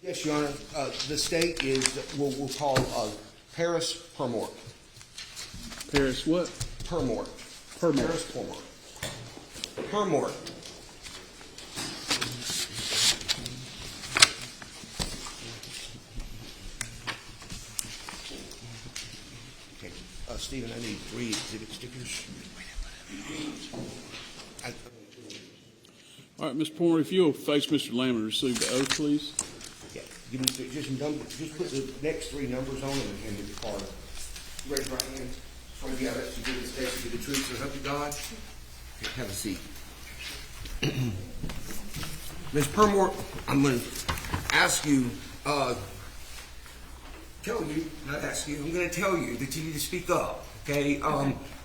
Yes, Your Honor. The state is, we'll call Paris Permort. Paris what? Permort. Permort. Paris Permort. Permort. Okay. Stephen, I need 3 exhibit stickers. All right, Mr. Porter, if you'll face Mr. Lamb and receive the oath, please. Yeah. Give me just put the next 3 numbers on and hand me the card. Raise your right hand. Swear to God that you give the state, you give the truth, so help you God. Okay, have a seat. Ms. Permort, I'm going to ask you, I'm going to tell you that you need to speak up, okay?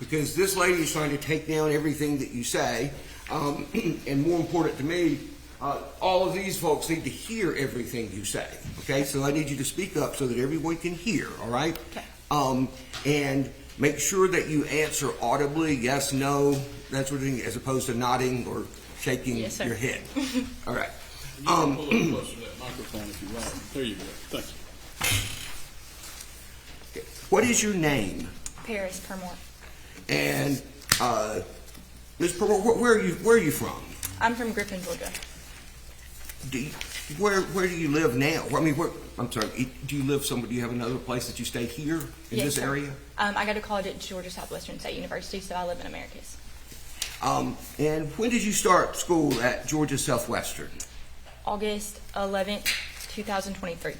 Because this lady is trying to take down everything that you say, and more important to me, all of these folks need to hear everything you say, okay? So I need you to speak up so that everyone can hear, all right? Okay. And make sure that you answer audibly, yes, no, that sort of thing, as opposed to nodding or shaking Yes, sir. your head. All right. You can pull up closer to that microphone if you want. There you go. Thank you. Okay. What is your name? Paris Permort. And Ms. Permort, where are you from? I'm from Griffin, Georgia. Where do you live now? I mean, I'm sorry. Do you live somewhere? Do you have another place that you stay here in Yes, this sir. area? I go to college at Georgia Southwestern State University, so I live in Americus. And when did you start school at Georgia Southwestern? August 11th, 2023.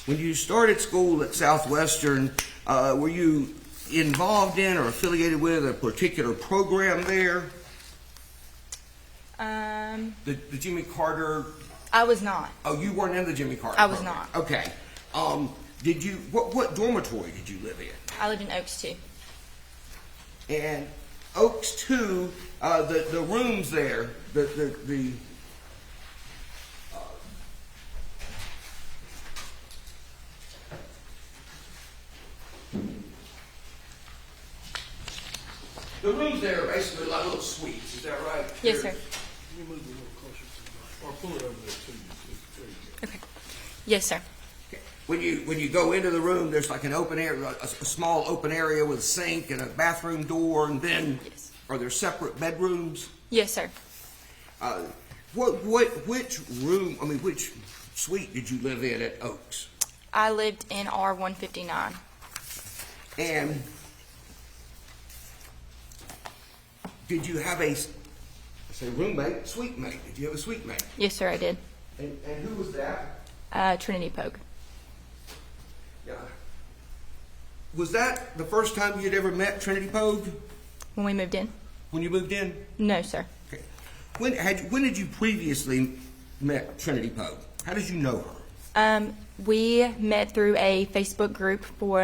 When you started school at Southwestern, were you involved in or affiliated with a particular program there? The Jimmy Carter. I was not. Oh, you weren't in the Jimmy Carter. I was program. not. Okay. Did you? What dormitory did you live in? I lived in Oaks too. And Oaks 2, the rooms there, the rooms there are basically like little suites. Is that right? Yes, sir. You move a little closer to the mic, or pull it over there to you. There you go. Okay. Yes, sir. Okay. When you go into the room, there's like an open area, a small open area with a sink and a bathroom door, and then Yes. are there separate bedrooms? Yes, sir. Which room? I mean, which suite did you live in at Oaks? I lived in R159. And did you have a roommate, suite mate? Did you have a suite mate? Yes, sir, I did. And who was that? Trinity Poague. Yeah. Was that the first time you'd ever met Trinity Poague? When we moved in? When you moved in? No, sir. Okay. When did you previously met Trinity Poague? How did you know her? We met through a Facebook group for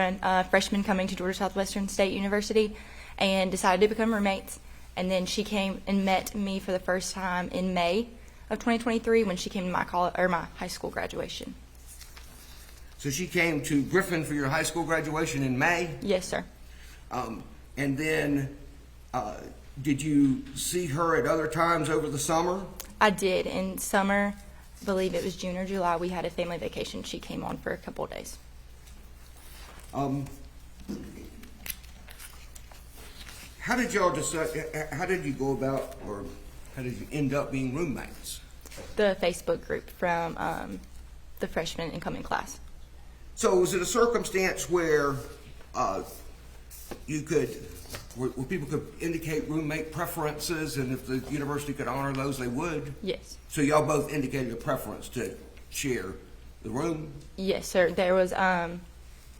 freshmen coming to Georgia Southwestern State University and decided to become roommates. And then she came and met me for the first time in May of 2023 when she came to my high school graduation. So she came to Griffin for your high school graduation in May? Yes, sir. And then did you see her at other times over the summer? I did. In summer, I believe it was June or July, we had a family vacation. She came on for a couple of days. How did y'all decide? How did you go about, or how did you end up being roommates? The Facebook group from the freshman incoming class. So was it a circumstance where where people could indicate roommate preferences, and if the university could honor those, they would? Yes. So y'all both indicated a preference to share the room? Yes, sir. There was,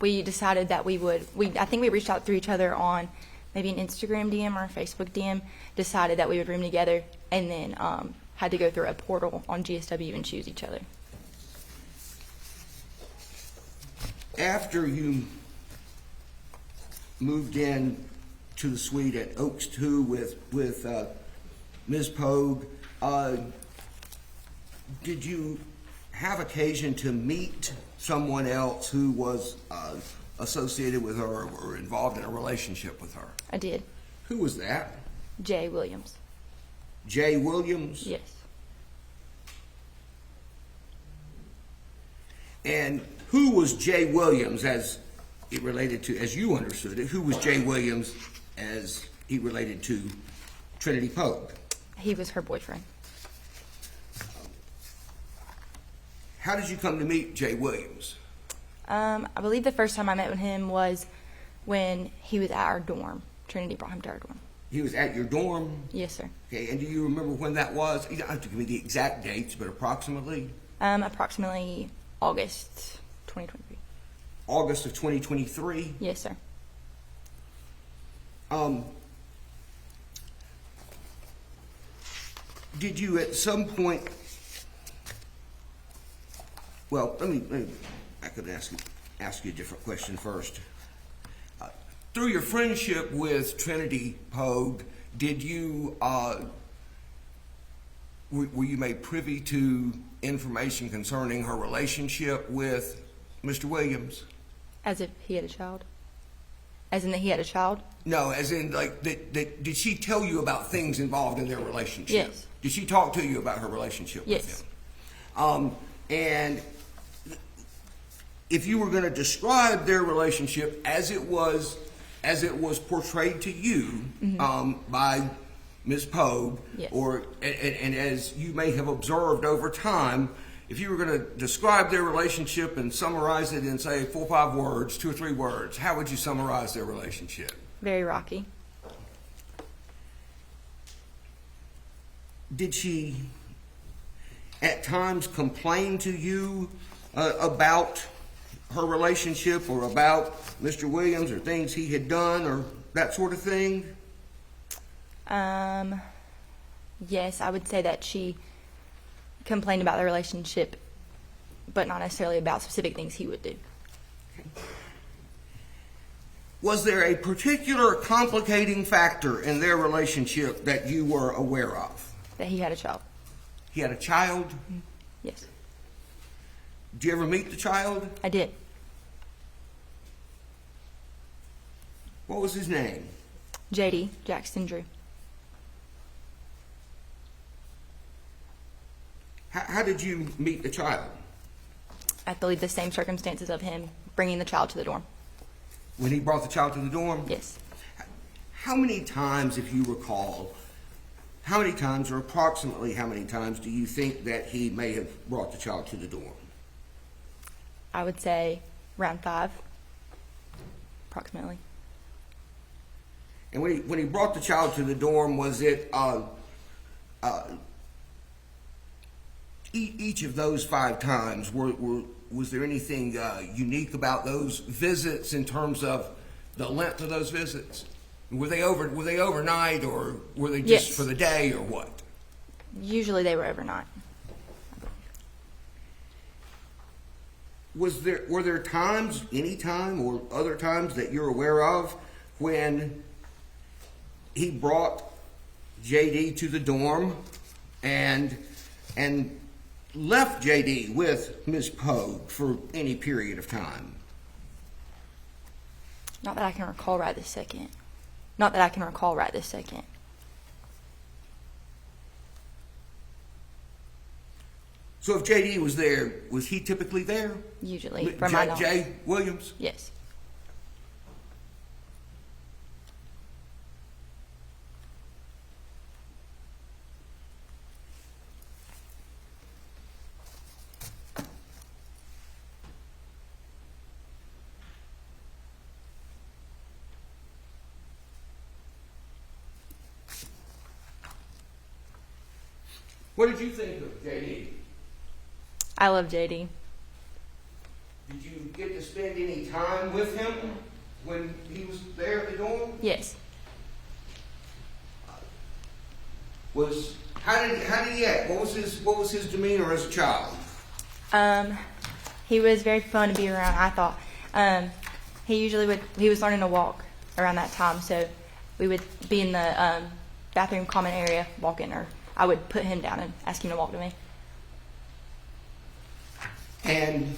we decided that I think we reached out through each other on maybe an Instagram DM or a Facebook DM, decided that we would room together, and then had to go through a portal on GSW and choose each other. After you moved in to the suite at Oaks 2 with Ms. Poague, did you have occasion to meet someone else who was associated with her or involved in a relationship with her? I did. Who was that? Jay Williams. Jay Williams? Yes. And who was Jay Williams as it related to, as you understood it, who was Jay Williams as he related to Trinity Poague? He was her boyfriend. How did you come to meet Jay Williams? I believe the first time I met with him was when he was at our dorm. Trinity brought him to our dorm. He was at your dorm? Yes, sir. Okay, and do you remember when that was? You don't have to give me the exact dates, but approximately? Approximately August 2023. August of 2023? Yes, sir. Did you at some point, well, I could ask you a different question first. Through your friendship with Trinity Poague, did you, were you made privy to information concerning her relationship with Mr. Williams? As if he had a child? As in that he had a child? No, as in, like, did she tell you about things involved in their relationship? Yes. Did she talk to you about her relationship Yes. with him? And if you were going to describe their relationship as it was portrayed to you by Ms. Poague, Yes. and as you may have observed over time, if you were going to describe their relationship and summarize it in, say, 4 or 5 words, 2 or 3 words, how would you summarize their relationship? Very rocky. Did she at times complain to you about her relationship or about Mr. Williams or things he had done or that sort of thing? Yes, I would say that she complained about the relationship, but not necessarily about specific things he would do. Was there a particular complicating factor in their relationship that you were aware of? That he had a child. He had a child? Yes. Did you ever meet the child? I did. What was his name? JD, Jackson Drew. How did you meet the child? I believe the same circumstances of him bringing the child to the dorm. When he brought the child to the dorm? Yes. How many times, if you recall, how many times or approximately how many times do you think that he may have brought the child to the dorm? I would say around 5, approximately. And when he brought the child to the dorm, was it each of those 5 times? Was there anything unique about those visits in terms of the length of those visits? Were they overnight, or were they just Yes. for the day, or what? Usually they were overnight. Were there times, any time or other times that you're aware of when he brought JD to the dorm and left JD with Ms. Poague for any period of time? Not that I can recall right this second. So if JD was there, was he typically there? Usually, from my knowledge. Jay Williams? Yes. What did you think of JD? I love JD. Did you get to spend any time with him when he was there at the dorm? Yes. How did he act? What was his demeanor as a child? He was very fun to be around, I thought. He was learning to walk around that time, so we would be in the bathroom common area walking, or I would put him down and ask him to walk to me. And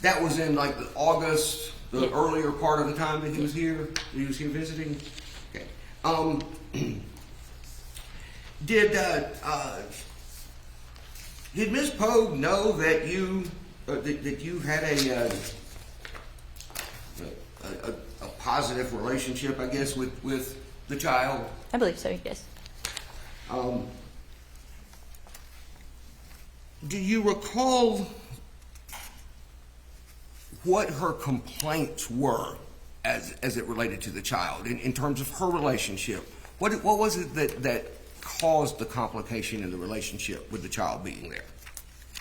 that was in like August, the Yes. earlier part of the time that he was here? He was here visiting? Okay. Did Ms. Poague know that you that you had a positive relationship, I guess, with the child? I believe so, yes. Do you recall what her complaints were as it related to the child in terms of her relationship? What was it that caused the complication in the relationship with the child being there?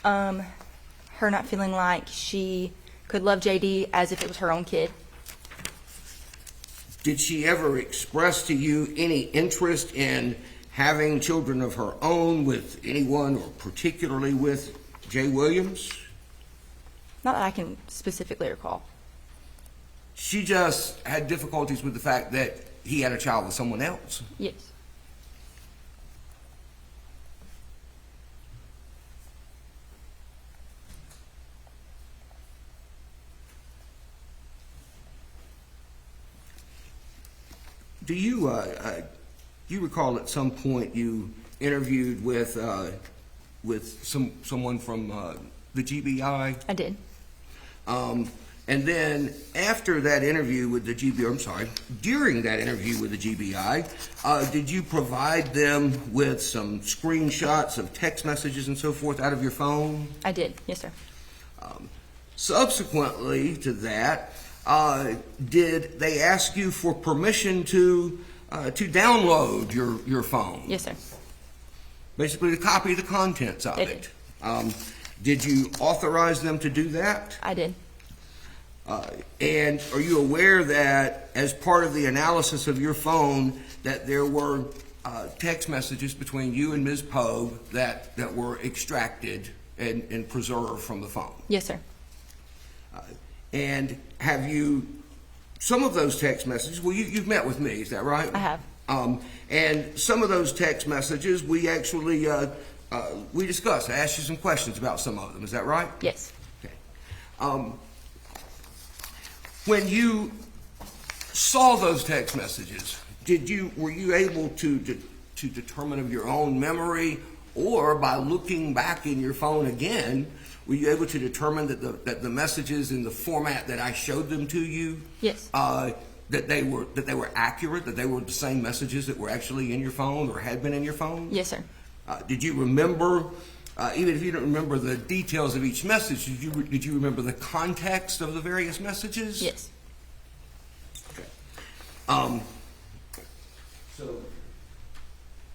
Her not feeling like she could love JD as if it was her own kid. Did she ever express to you any interest in having children of her own with anyone, or particularly with Jay Williams? Not that I can specifically recall. She just had difficulties with the fact that he had a child with someone else. Yes. Do you recall at some point you interviewed with someone from the GBI? I did. And then after that interview with the GBI, during that interview with the GBI, did you provide them with some screenshots of text messages and so forth out of your phone? I did, yes, sir. Subsequently to that, did they ask you for permission to download your phone? Yes, sir. Basically, to copy the contents of They it. Did you authorize them to do that? I did. And are you aware that as part of the analysis of your phone that there were text messages between you and Ms. Poague that were extracted and preserved from the phone? Yes, sir. And have you, some of those text messages, well, you've met with me, is that right? I have. And some of those text messages, we actually, we discussed. I asked you some questions about some of them, is that right? Yes. Okay. When you saw those text messages, were you able to determine of your own memory, or by looking back in your phone again, were you able to determine that the messages in the format that I showed them to you, Yes. that they were accurate, that they were the same messages that were actually in your phone or had been in your phone? Yes, sir. Did you remember, even if you don't remember the details of each message, did you remember the context of the various messages? Yes. Okay. So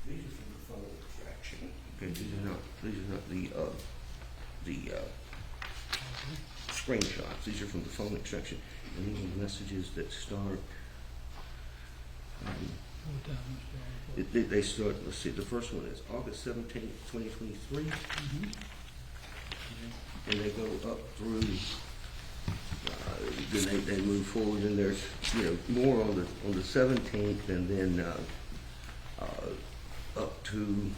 these are from the phone extraction. Okay, these are not the screenshots. These are from the phone extraction, and these are the messages that start. They start. Let's see. The first one is August 17th, 2023, and they go up through. Then they move forward, and there's more on the 17th, and then up to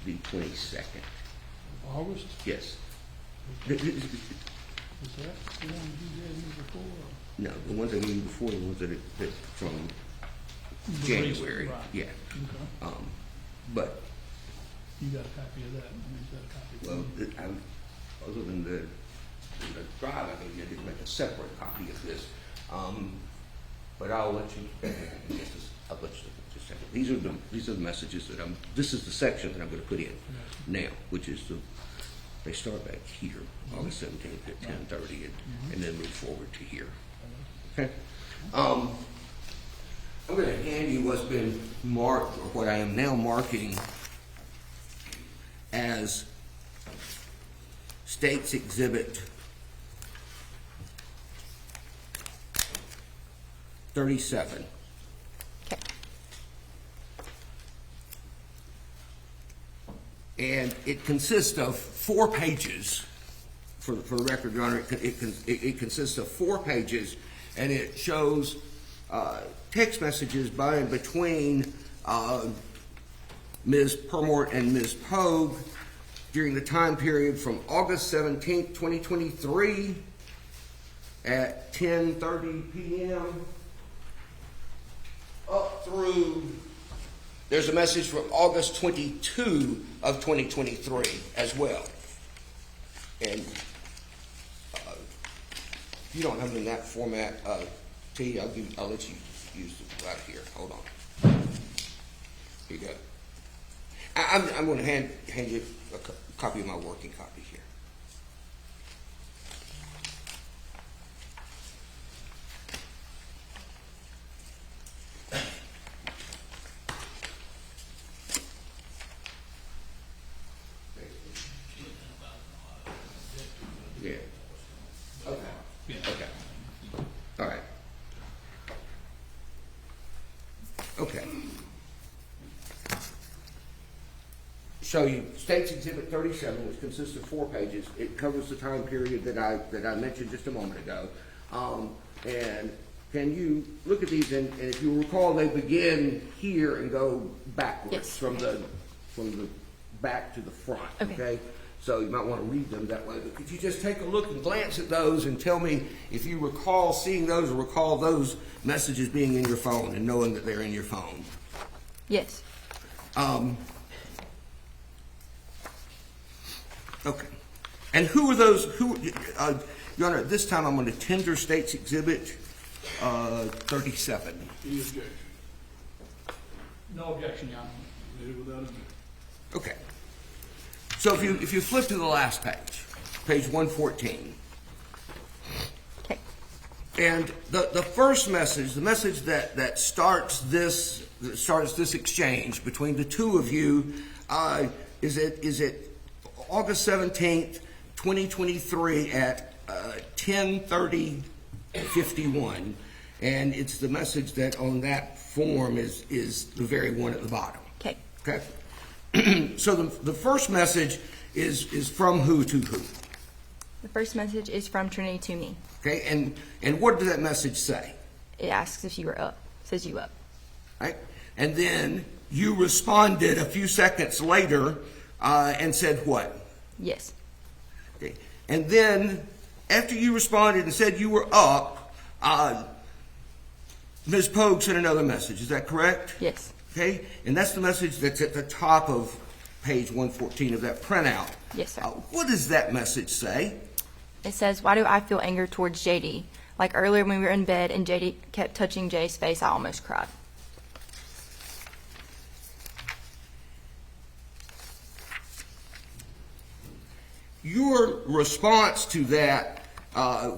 the 22nd. August? Yes. Is that the one you gave me before? No, the ones I gave you before, the ones that from January. Right. Yeah. Okay. But You got a copy of that? You got a copy? well, other than the drive, I think I did make a separate copy of this. But I'll let you. I'll let you just a second. These are the messages that this is the section that I'm going to put in now, which is they start back here, August 17th at 10:30, and then move forward to here. Okay. I'm going to hand you what's been marked, or what I am now marking as State's Exhibit 37. Okay. And it consists of 4 pages. For the record, Your Honor, it consists of 4 pages, and it shows text messages by and between Ms. Permort and Ms. Poague during the time period from August 17th, 2023 at 10:30 p.m. up through, there's a message from August 22 of 2023 as well. And If you don't have them in that format, T, I'll let you use it right here. Hold on. Here you go. I'm going to hand you a copy of my working copy here. Yeah. Okay. Okay. All right. Okay. So you, State's Exhibit 37, which consists of 4 pages. It covers the time period that I mentioned just a moment ago. And can you look at these? And if you recall, they begin here and go backwards. Yes. from the back to the front. Okay. So you might want to read them that way. But could you just take a look and glance at those and tell me if you recall seeing those or recall those messages being in your phone and knowing that they're in your phone? Yes. Okay. And who are those? Your Honor, at this time I'm going to tender State's Exhibit 37. Any objection? No objection, Your Honor. Read without objection. Okay. So if you flip to the last page, page 114, Okay. and the first message, the message that starts this exchange between the two of you, is it August 17th, 2023 at 10:30:51, and it's the message that on that form is the very one at the bottom. Okay. Okay. So the first message is from who to who? The first message is from Trinity to me. Okay, and what does that message say? It asks if you were up. Says you up. Right? And then you responded a few seconds later and said what? Yes. Okay. And then after you responded and said you were up, Ms. Poague sent another message. Is that correct? Yes. Okay, and that's the message that's at the top of page 114 of that printout. Yes, sir. What does that message say? It says, why do I feel anger towards JD? Like earlier when we were in bed and JD kept touching Jay's face, I almost cried. Your response to that,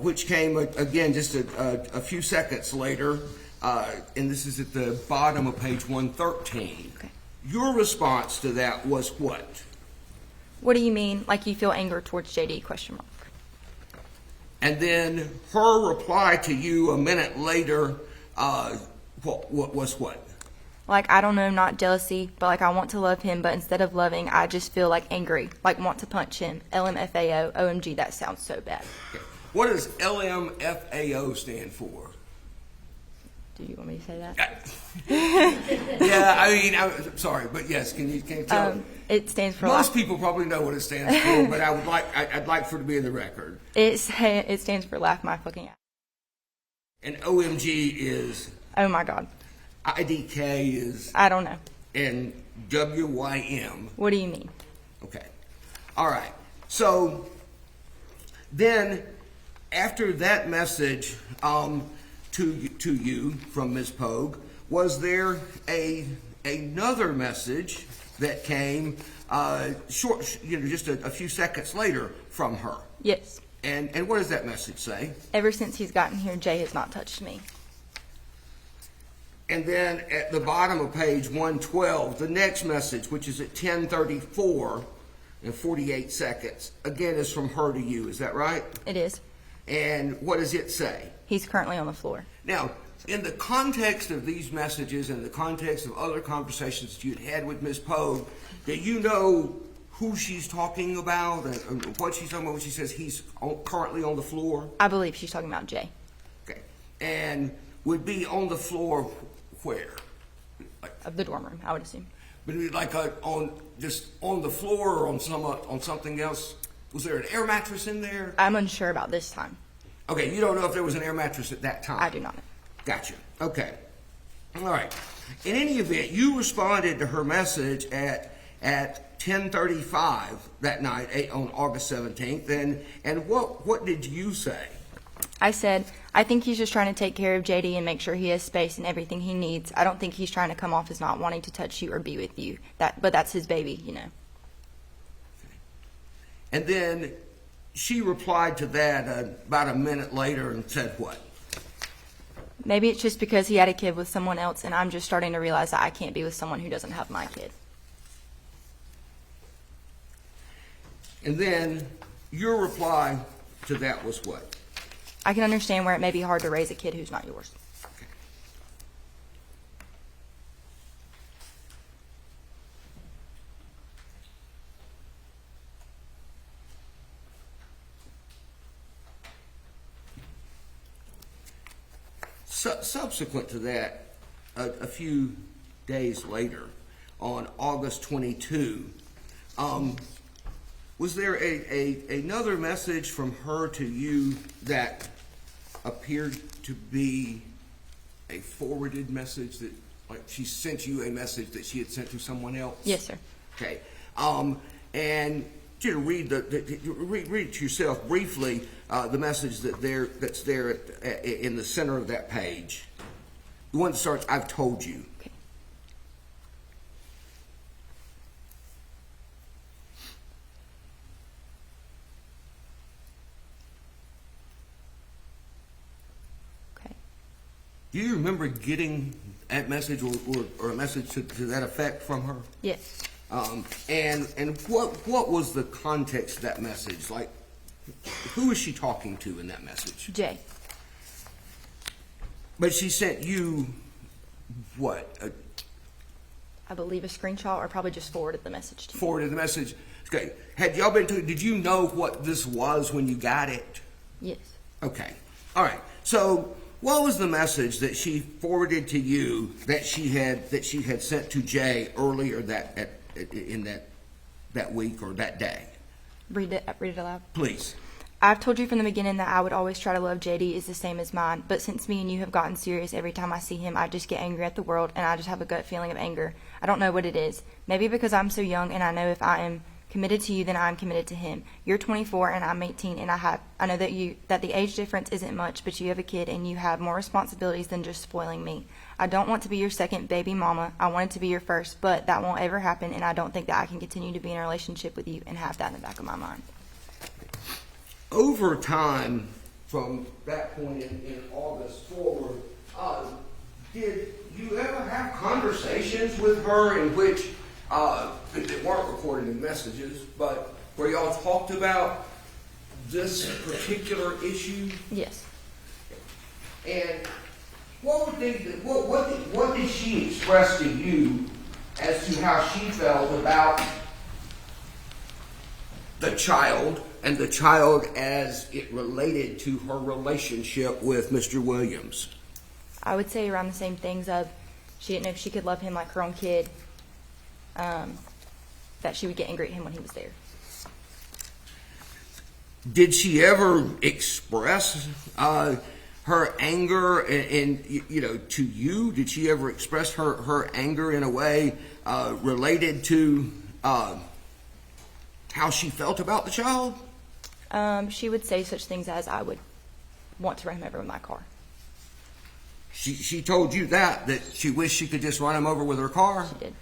which came again just a few seconds later, and this is at the bottom of page 113. Okay. Your response to that was what? What do you mean, like you feel anger towards JD, question mark? And then her reply to you a minute later, what was what? Like, I don't know, not jealousy, but like I want to love him, but instead of loving, I just feel like angry, like want to punch him. LMFAO, OMG, that sounds so bad. Okay. What does LMFAO stand for? Do you want me to say that? Yeah, I mean, I'm sorry, but yes, can you tell? It stands for Most people probably know what it stands for, but I'd like for it to be in the record. it stands for laugh my fucking ass. And OMG is, Oh my God. IDK is, I don't know. and WYM. What do you mean? Okay. All right. So then after that message to you from Ms. Poague, was there another message that came just a few seconds later from her? Yes. And what does that message say? Ever since he's gotten here, Jay has not touched me. And then at the bottom of page 112, the next message, which is at 10:34 and 48 seconds, again is from her to you. Is that right? It is. And what does it say? He's currently on the floor. Now, in the context of these messages and the context of other conversations that you'd had with Ms. Poague, do you know who she's talking about and what she's talking about when she says he's currently on the floor? I believe she's talking about Jay. Okay. And would be on the floor where? Of the dorm room, I would assume. Would it be like on the floor or on something else? Was there an air mattress in there? I'm unsure about this time. Okay, you don't know if there was an air mattress at that time? I do not know. Gotcha. Okay. All right. In any event, you responded to her message at 10:35 that night on August 17th, and what did you say? I said, I think he's just trying to take care of JD and make sure he has space and everything he needs. I don't think he's trying to come off as not wanting to touch you or be with you. But that's his baby, you know. And then she replied to that about a minute later and said what? Maybe it's just because he had a kid with someone else, and I'm just starting to realize that I can't be with someone who doesn't have my kid. And then your reply to that was what? I can understand where it may be hard to raise a kid who's not yours. Okay. Subsequent to that, a few days later, on August 22, was there another message from her to you that appeared to be a forwarded message, that like she sent you a message that she had sent to someone else? Yes, sir. Okay. And to read read it yourself briefly, the message that's there in the center of that page. The one that starts, "I've told you." Okay. Okay. Do you remember getting that message or a message to that effect from her? Yes. And what was the context of that message? Like, who is she talking to in that message? Jay. But she sent you what? I believe a screenshot, or probably just forwarded the message to me. Forwarded the message. Okay. Had y'all been to? Did you know what this was when you got it? Yes. Okay. All right. So, what was the message that she forwarded to you that she had sent to Jay earlier in that week or that day? Read it aloud. Please. I've told you from the beginning that I would always try to love JD is the same as mine, but since me and you have gotten serious, every time I see him, I just get angry at the world, and I just have a gut feeling of anger. I don't know what it is. Maybe because I'm so young, and I know if I am committed to you, then I'm committed to him. You're 24 and I'm 18, and I know that the age difference isn't much, but you have a kid and you have more responsibilities than just spoiling me. I don't want to be your second baby mama. I wanted to be your first, but that won't ever happen, and I don't think that I can continue to be in a relationship with you and have that in the back of my mind. Over time, from that point in August forward, did you ever have conversations with her in which, they weren't recorded in messages, but where y'all talked about this particular issue? Yes. And what did she express to you as to how she felt about the child, and the child as it related to her relationship with Mr. Williams? I would say around the same things of she didn't know if she could love him like her own kid, that she would get angry at him when he was there. Did she ever express her anger and to you? Did she ever express her anger in a way related to how she felt about the child? She would say such things as, I would want to run him over with my car. She told you that she wished she could just run him over with her car? She did.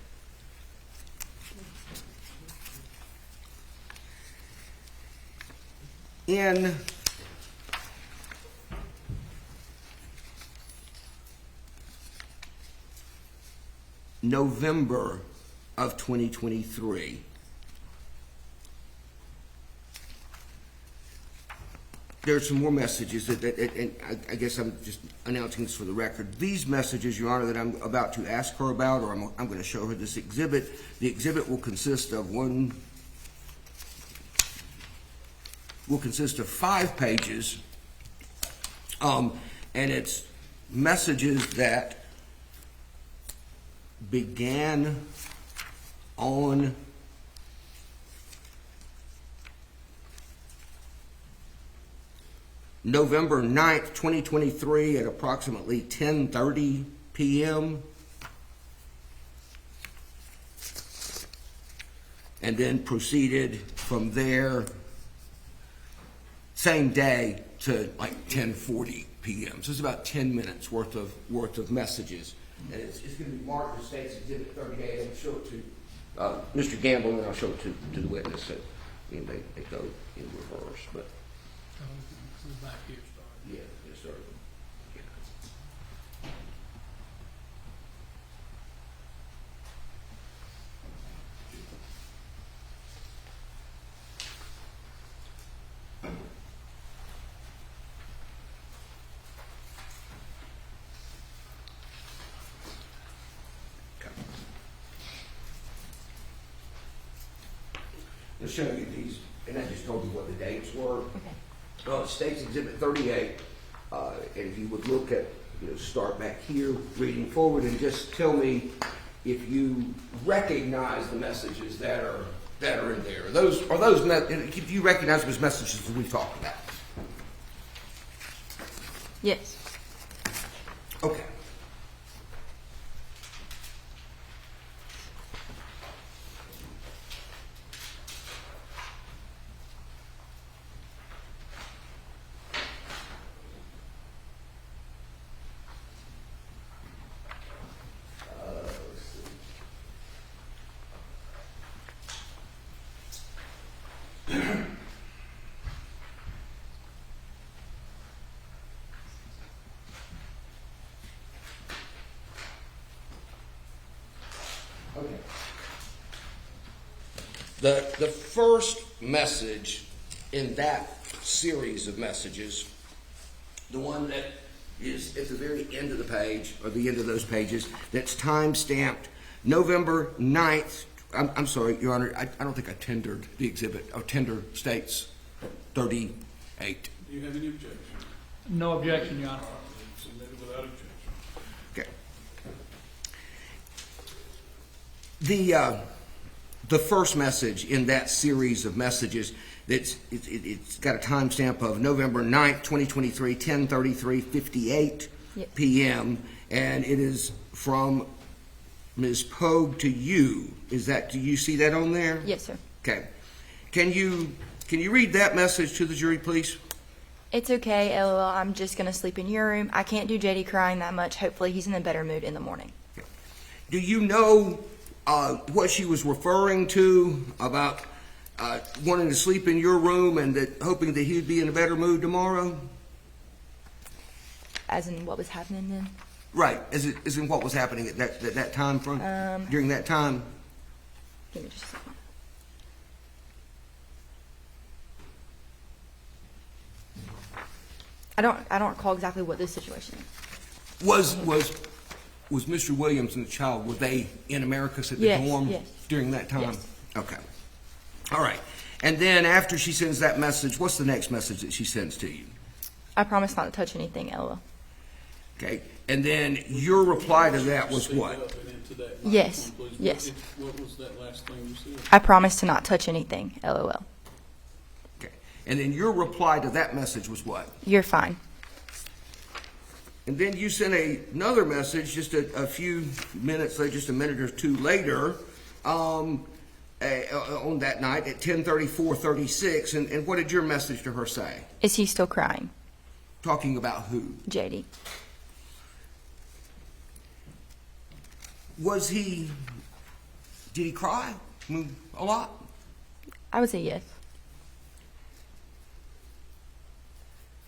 In November of 2023, there's some more messages and I guess I'm just announcing this for the record. These messages, Your Honor, that I'm about to ask her about, or I'm going to show her this exhibit. The exhibit will consist of 5 pages, and it's messages that began on November 9th, 2023 at approximately 10:30 p.m. and then proceeded from there same day to like 10:40 p.m. So it's about 10 minutes worth of messages, and it's going to be marked as State's Exhibit 38. I'll show it to Mr. Gamble, and I'll show it to the witness. So, they go in reverse, but Back here, yeah, yes, sir. Yeah. I'll show you these, and I just told you what the dates were. Okay. State's Exhibit 38, and if you would look at, start back here, reading forward, and just tell me if you recognize the messages that are in there. If you recognize those messages that we talked about. Yes. Okay. The first message in that series of messages, the one that is at the very end of the page, or the end of those pages, that's time-stamped November 9th. I'm sorry, Your Honor, I don't think I tendered the exhibit. I'll tender States 38. Do you have any objection? No objection, Your Honor. Submitted without objection. Okay. The first message in that series of messages, it's got a timestamp of November 9th, 2023, 10:33:58 p.m., and it is from Ms. Poague to you. Do you see that on there? Yes, sir. Okay. Can you read that message to the jury, please? It's okay, LOL. I'm just going to sleep in your room. I can't do JD crying that much. Hopefully he's in a better mood in the morning. Okay. Do you know what she was referring to about wanting to sleep in your room and hoping that he'd be in a better mood tomorrow? As in what was happening then? Right, as in what was happening at that time during that time? Give me just a second. I don't recall exactly what this situation is. Was Mr. Williams and the child, were they in Americus at the Yes, dorm yes. during that time? Yes. Okay. All right. And then after she sends that message, what's the next message that she sends to you? I promise not to touch anything, LOL. Okay. And then your reply to that was Speak what? up and into that Yes, microphone, please. yes. What was that last thing you said? I promise to not touch anything, LOL. Okay. And then your reply to that message was what? You're fine. And then you sent another message just a few minutes later, just a minute or two later, on that night at 10:34:36. And what did your message to her say? Is he still crying? Talking about who? JD. Did he cry? I mean, a lot? I would say yes.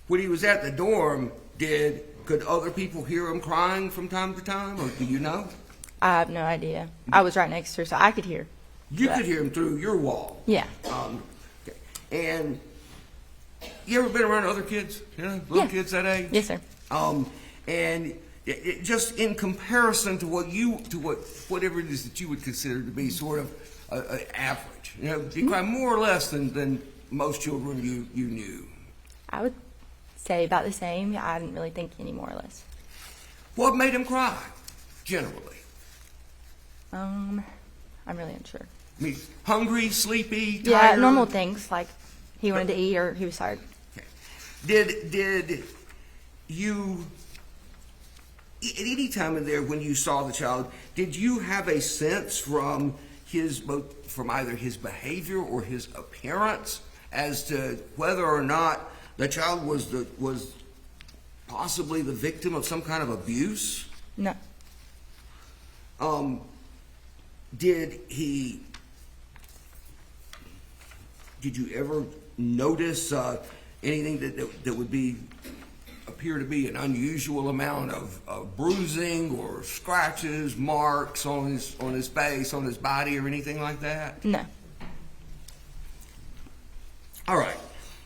When he was at the dorm, could other people hear him crying from time to time, or do you know? I have no idea. I was right next to her, so I could hear. You could hear him through your wall. Yeah. Okay. And you ever been around other kids? Little Yeah. kids that age? Yes, sir. And just in comparison to whatever it is that you would consider to be sort of average, he cried more or less than most children you knew. I would say about the same. I didn't really think any more or less. What made him cry, generally? I'm really unsure. I mean, hungry, sleepy, tired? Yeah, normal things like he wanted to eat or he was tired. Okay. Did you, at any time in there when you saw the child, did you have a sense from either his behavior or his appearance as to whether or not The child was possibly the victim of some kind of abuse? No. Did you ever notice anything that would appear to be an unusual amount of bruising or scratches, marks on his face, on his body, or anything like that? No. All right.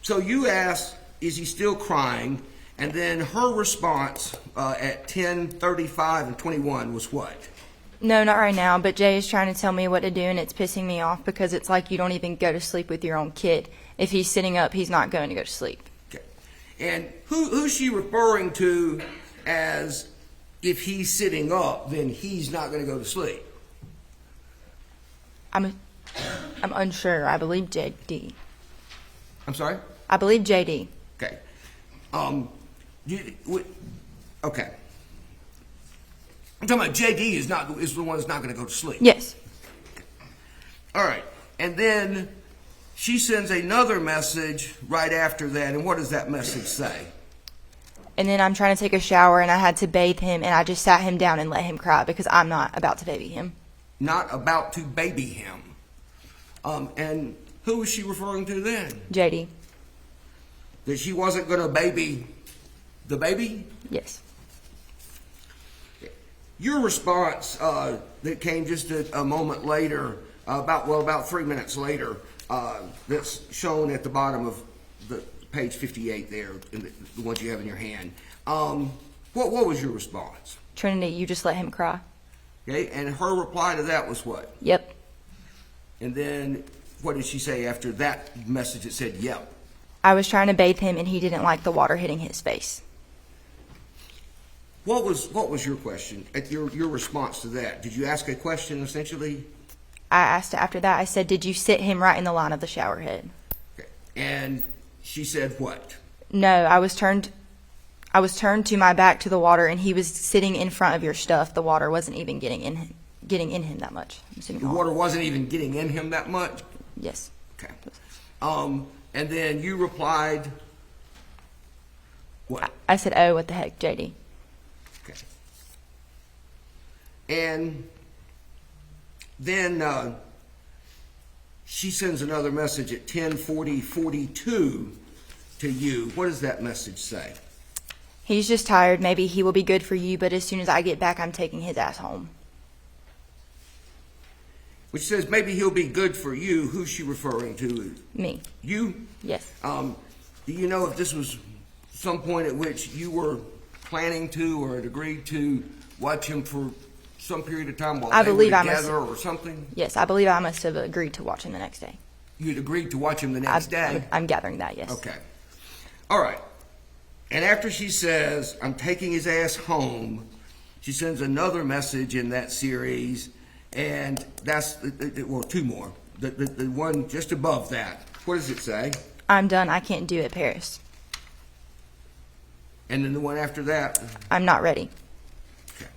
So you asked, is he still crying? And then her response at 10:35 and 21 was what? No, not right now, but Jay is trying to tell me what to do, and it's pissing me off because it's like you don't even go to sleep with your own kid. If he's sitting up, he's not going to go to sleep. Okay. And who's she referring to as if he's sitting up, then he's not going to go to sleep? I'm unsure. I believe JD. I'm sorry? I believe JD. Okay. Okay. I'm talking about JD is the one that's not going to go to sleep. Yes. All right. And then she sends another message right after that. And what does that message say? And then I'm trying to take a shower, and I had to bathe him, and I just sat him down and let him cry because I'm not about to baby him. Not about to baby him. And who was she referring to then? JD. That she wasn't going to baby the baby? Yes. Your response that came just a moment later, about 3 minutes later, that's shown at the bottom of the page 58 there, in the ones you have in your hand. What was your response? Trinity, you just let him cry. Okay, and her reply to that was what? Yep. And then what did she say after that message that said yep? I was trying to bathe him, and he didn't like the water hitting his face. What was your question? Your response to that? Did you ask a question essentially? I asked after that, I said, did you sit him right in the line of the shower head? Okay. And she said what? No, I was turned to my back to the water, and he was sitting in front of your stuff. The water wasn't even getting in him that much. The water wasn't even getting in him that much? Yes. Okay. And then you replied what? I said, oh, what the heck, JD. Okay. And then she sends another message at 10:42 to you. What does that message say? He's just tired. Maybe he will be good for you, but as soon as I get back, I'm taking his ass home. Which says maybe he'll be good for you. Who's she referring to? Me. You? Yes. Do you know if this was some point at which you were planning to or had agreed to watch him for some period of time while they were together or something? Yes, I believe I must have agreed to watch him the next day. You'd agreed to watch him the next day? I'm gathering that, yes. Okay. All right. And after she says, I'm taking his ass home, she sends another message in that series, and that's, well, two more. The one just above that. What does it say? I'm done. I can't do it, Paris. And then the one after that? I'm not ready. Okay.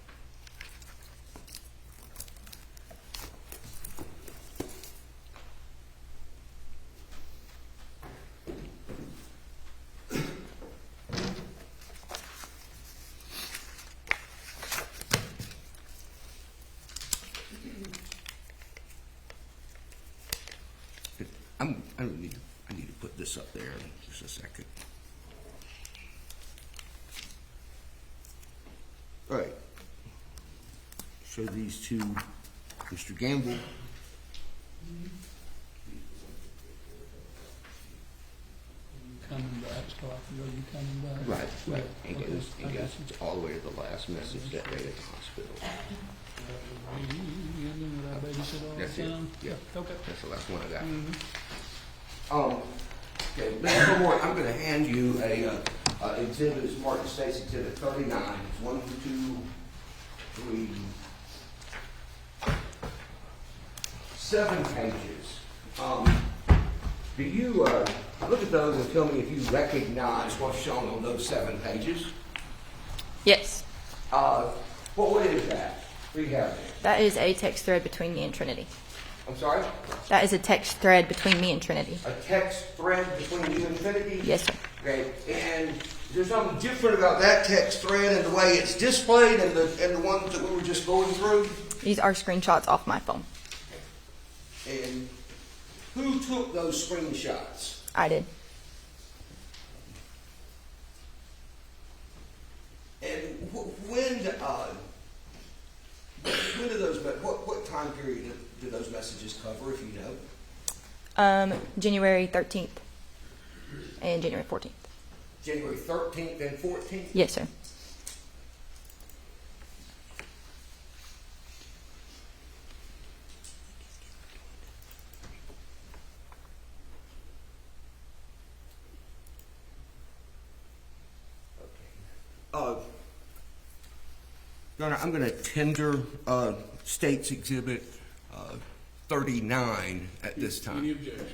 I need to put this up there in just a second. All right. Show these to Mr. Gamble. Coming back, so I can go, you coming back? Right. And Okay, I guess got you. it's all the way to the last message that day at the hospital. You gonna let I babysit all That's the it. time? Yeah. Okay. That's the last one I got. Mhm. Okay, Mr. Moore, I'm going to hand you a exhibit. It's Martin States Exhibit 39. It's 1, 2, 3, 7 pages. Do you look at those and tell me if you recognize what's shown on those 7 pages? Yes. What is that? What do you have there? That is a text thread between me and Trinity. I'm sorry? That is a text thread between me and Trinity. A text thread between you and Trinity? Yes, sir. Okay, and there's something different about that text thread and the way it's displayed and the ones that we were just going through. These are screenshots off my phone. And who took those screenshots? I did. And when do those? What time period do those messages cover, if you know? January 13th and January 14th. January 13th and 14th. Yes, sir. Your Honor, I'm going to tender State's Exhibit 39 at this time. Any objection?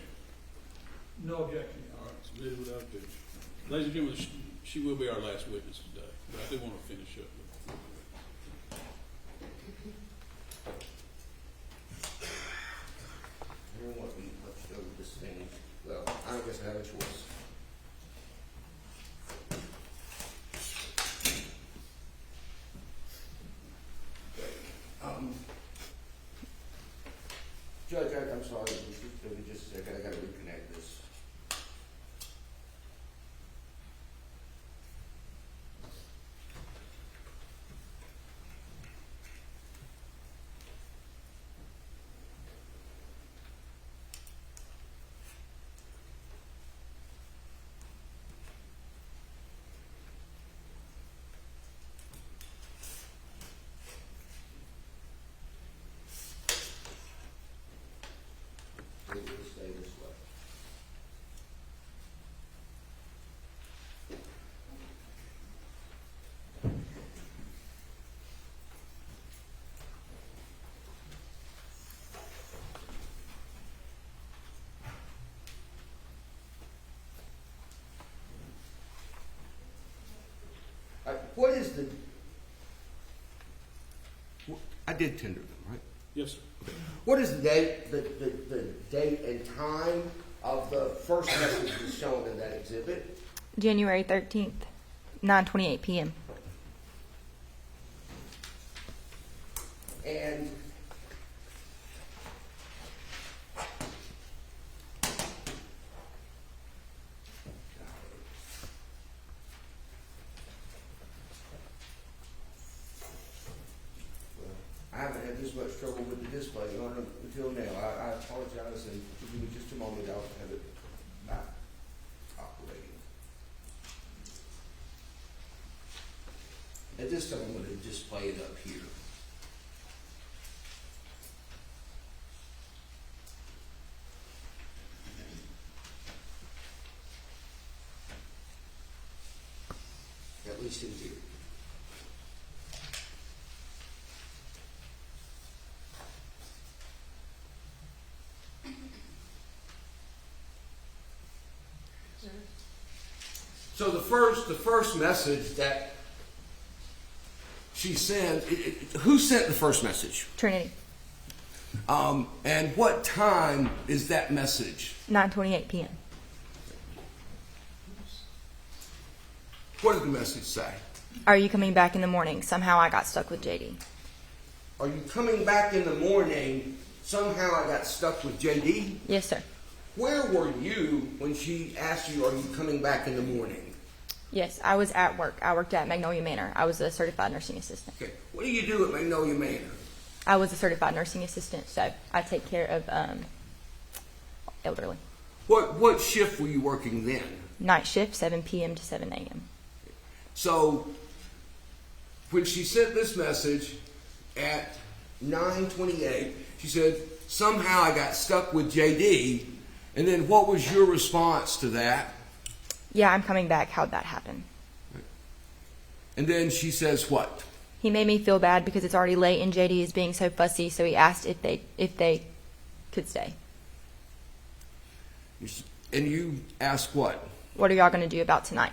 No objection. All right, submitted without objection. Ladies and gentlemen, she will be our last witness today, but I do want to finish up. I don't want to be pushed over this thing. Well, I guess I have a choice. Judge, I'm sorry. Just a second. I got to reconnect this. It will stay this way. What is the? I did tender them, right? Yes, sir. What is the date, the date and time of the first message that's shown in that exhibit? January 13th, 9:28 p.m. And I haven't had this much trouble with the display until now. I apologize, and give me just a moment. I'll have it back operating. At this time, I'm going to display it up here. At least in theory. So the first message that she sent, who sent the first message? Trinity. And what time is that message? 9:28 p.m. What did the message say? Are you coming back in the morning? Somehow I got stuck with JD. Are you coming back in the morning? Somehow I got stuck with JD. Yes, sir. Where were you when she asked you, are you coming back in the morning? Yes, I was at work. I worked at Magnolia Manor. I was a certified nursing assistant. Okay. What do you do at Magnolia Manor? I was a certified nursing assistant, so I take care of elderly. What shift were you working then? Night shift, 7 p.m. to 7 a.m. So when she sent this message at 9:28, she said, somehow I got stuck with JD. And then what was your response to that? Yeah, I'm coming back. How'd that happen? And then she says what? He made me feel bad because it's already late and JD is being so fussy, so he asked if they could stay. And you asked what? What are y'all going to do about tonight?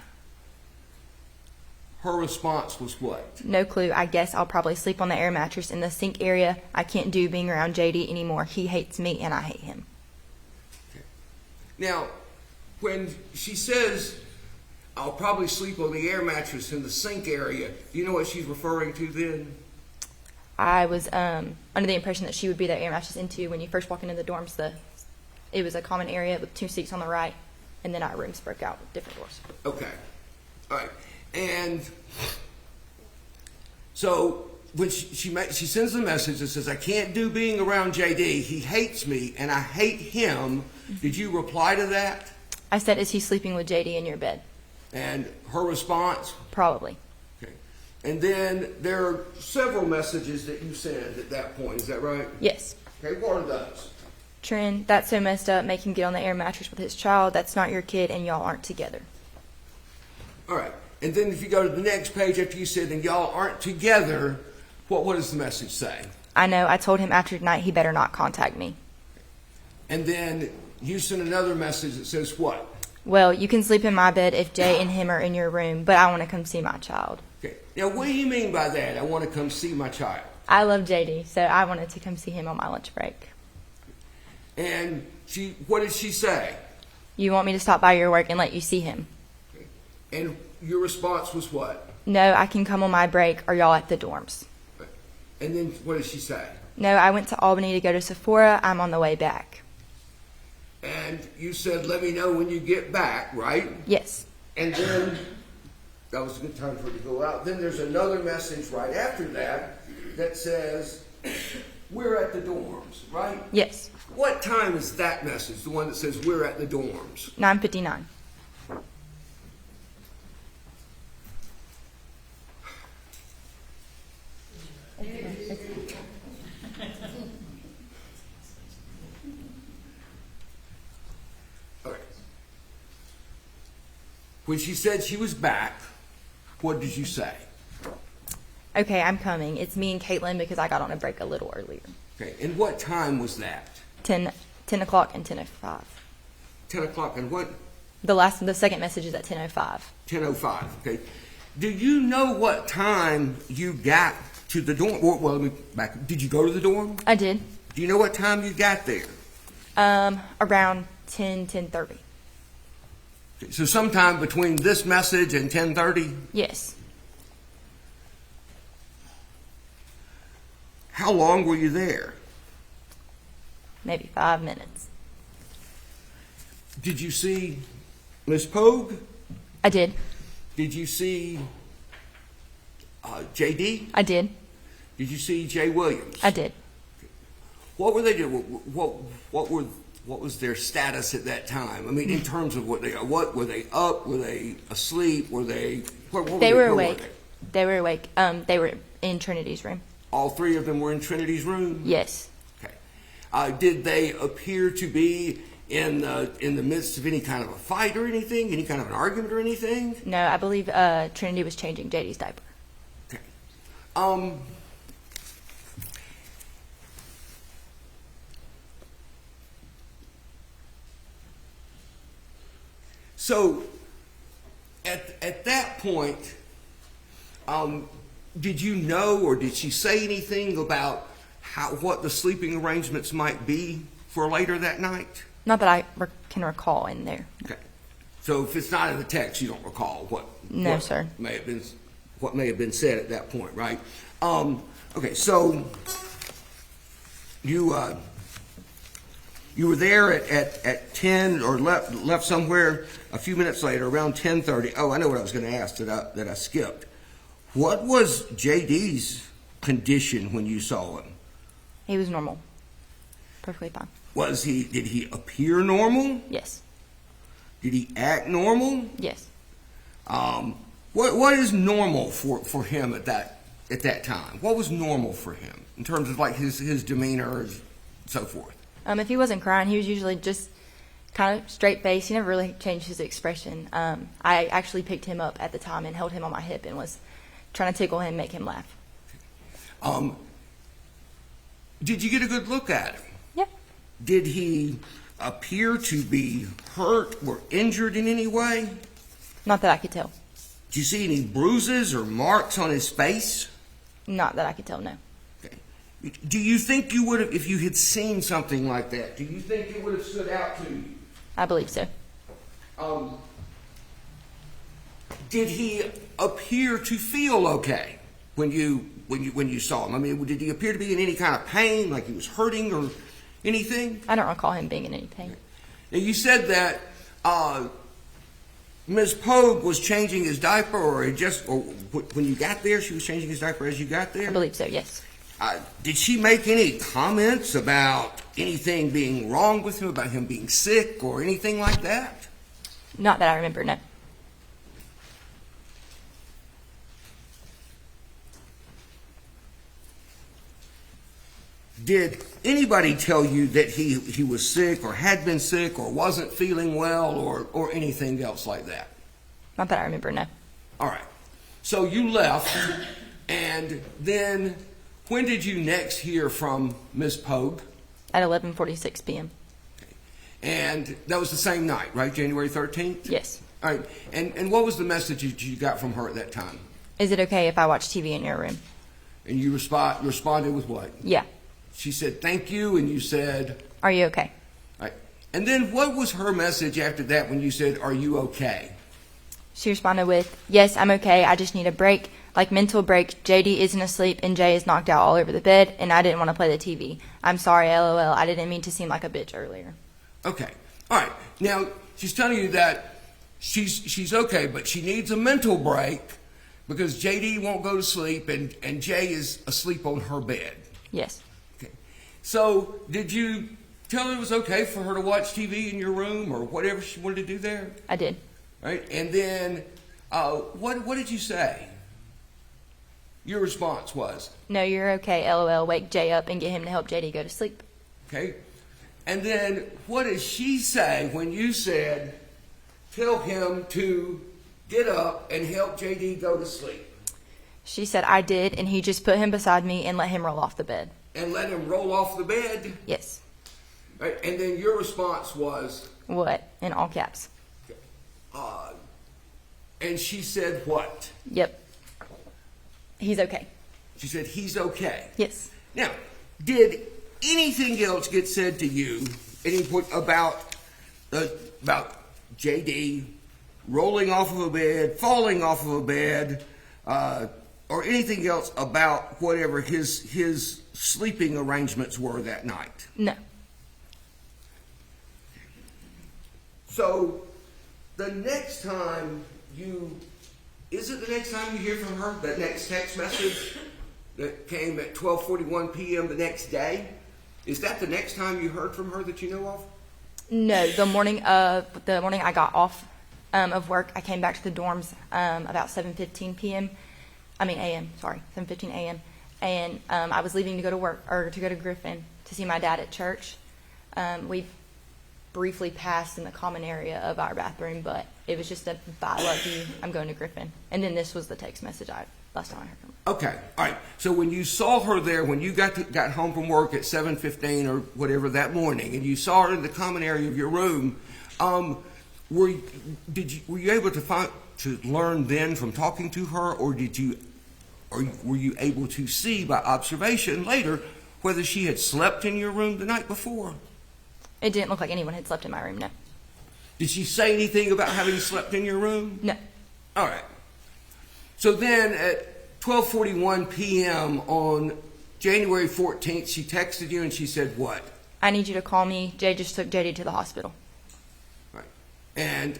Her response was what? No clue. I guess I'll probably sleep on the air mattress in the sink area. I can't do being around JD anymore. He hates me and I hate him. Now, when she says I'll probably sleep on the air mattress in the sink area. Do you know what she's referring to then? I was under the impression that she would be the air mattress into when you first walk into the dorms. It was a common area with 2 seats on the right, and then our rooms broke out with different doors. Okay. All right. And so when she sends the message that says, I can't do being around JD. He hates me, and I hate him. Did you reply to that? I said, is he sleeping with JD in your bed? And her response? Probably. Okay. And then there are several messages that you sent at that point. Is that right? Yes. Okay. What are those? Trin, that's so messed up. Make him get on the air mattress with his child. That's not your kid, and y'all aren't together. All right. And then if you go to the next page after you said, and y'all aren't together, what does the message say? I know. I told him after tonight he better not contact me. And then you send another message that says what? Well, you can sleep in my bed if Jay and him are in your room, but I want to come see my child. Okay. Now, what do you mean by that? I want to come see my child. I love JD, so I wanted to come see him on my lunch break. And what did she say? You want me to stop by your work and let you see him? Okay. And your response was what? No, I can come on my break, or y'all at the dorms. And then what did she say? No, I went to Albany to go to Sephora. I'm on the way back. And you said, let me know when you get back, right? Yes. And then that was a good time for it to go out. Then there's another message right after that that says, we're at the dorms, right? Yes. What time is that message, the one that says we're at the dorms? 9:59. Okay. When she said she was back, what did you say? Okay, I'm coming. It's me and Caitlin because I got on a break a little earlier. Okay. And what time was that? 10 o'clock and 10:05. 10 o'clock and what? The second message is at 10:05. 10:05. Okay. Do you know what time you got to the dorm? Well, let me back. Did you go to the dorm? I did. Do you know what time you got there? Around 10:30. Okay, so sometime between this message and 10:30? Yes. How long were you there? Maybe 5 minutes. Did you see Miss Poague? I did. Did you see JD? I did. Did you see Jay Williams? I did. What were they doing? What was their status at that time? I mean, in terms of what were they up? Were they asleep? Were they? They were awake. They were awake. They were in Trinity's room. All three of them were in Trinity's room? Yes. Okay. Did they appear to be in the midst of any kind of a fight or anything? Any kind of an argument or anything? No, I believe Trinity was changing JD's diaper. Okay. So, at that point, did you know, or did she say anything about what the sleeping arrangements might be for later that night? Not that I can recall in there. Okay. So if it's not in the text, you don't recall what sir. may have been said at that point, right? Okay. So you were there at 10 or left somewhere a few minutes later, around 10:30. Oh, I know what I was going to ask that I skipped. What was JD's condition when you saw him? He was normal. Perfectly fine. Did he appear normal? Yes. Did he act normal? Yes. What is normal for him at that time? What was normal for him in terms of like his demeanor and so forth? If he wasn't crying, he was usually just kind of straight faced. He never really changed his expression. I actually picked him up at the time and held him on my hip and was trying to tickle him, make him laugh. Did you get a good look at him? Yeah. Did he appear to be hurt or injured in any way? Not that I could tell. Did you see any bruises or marks on his face? Not that I could tell, no. Okay. Do you think you would have, if you had seen something like that, do you think it would have stood out to you? I believe so. Did he appear to feel okay when you saw him? I mean, did he appear to be in any kind of pain, like he was hurting or anything? I don't recall him being in any pain. Now, you said that Ms. Poague was changing his diaper, or when you got there, she was changing his diaper as you got there? I believe so, yes. Did she make any comments about anything being wrong with him, about him being sick, or anything like that? Not that I remember, no. Did anybody tell you that he was sick or had been sick or wasn't feeling well or anything else like that? Not that I remember, no. All right. So you left, and then when did you next hear from Ms. Poague? At 11:46 p.m. And that was the same night, right? January 13th? Yes. All right. And what was the message you got from her at that time? Is it okay if I watch TV in your room? And you responded with what? Yeah. She said, thank you, and you said? Are you okay? All right. And then what was her message after that when you said, are you okay? She responded with, yes, I'm okay. I just need a break, like mental break. JD isn't asleep and Jay is knocked out all over the bed, and I didn't want to play the TV. I'm sorry, LOL. I didn't mean to seem like a bitch earlier. Okay. All right. Now, she's telling you that she's okay, but she needs a mental break because JD won't go to sleep and Jay is asleep on her bed. Yes. Okay. So, did you tell her it was okay for her to watch TV in your room or whatever she wanted to do there? I did. Right? And then, what did you say? Your response was? No, you're okay, LOL. Wake Jay up and get him to help JD go to sleep. Okay. And then, what did she say when you said, tell him to get up and help JD go to sleep? She said I did, and he just put him beside me and let him roll off the bed. And let him roll off the bed? Yes. Right? And then your response was? What? In all caps. And she said what? Yep. He's okay. She said he's okay. Yes. Now, did anything else get said to you at any point about JD rolling off of a bed, falling off of a bed, or anything else about whatever his sleeping arrangements were that night? No. So, the next time is it the next time you hear from her? That next text message that came at 12:41 p.m. the next day? Is that the next time you heard from her that you know of? No, the morning I got off of work, I came back to the dorms about 7:15 p.m. a.m. Sorry, 7:15 a.m. And I was leaving to go to work or to go to Griffin to see my dad at church. We briefly passed in the common area of our bathroom, but it was just a bye, love you, I'm going to Griffin. And then this was the text message last time I heard from her. Okay, all right. So when you saw her there, when you got home from work at 7:15 or whatever that morning, and you saw her in the common area of your room, were you able to learn then from talking to her, or were you able to see by observation later whether she had slept in your room the night before? It didn't look like anyone had slept in my room, no. Did she say anything about having slept in your room? No. All right. So then at 12:41 p.m. on January 14th, she texted you and she said what? I need you to call me. Jay just took JD to the hospital. Right. And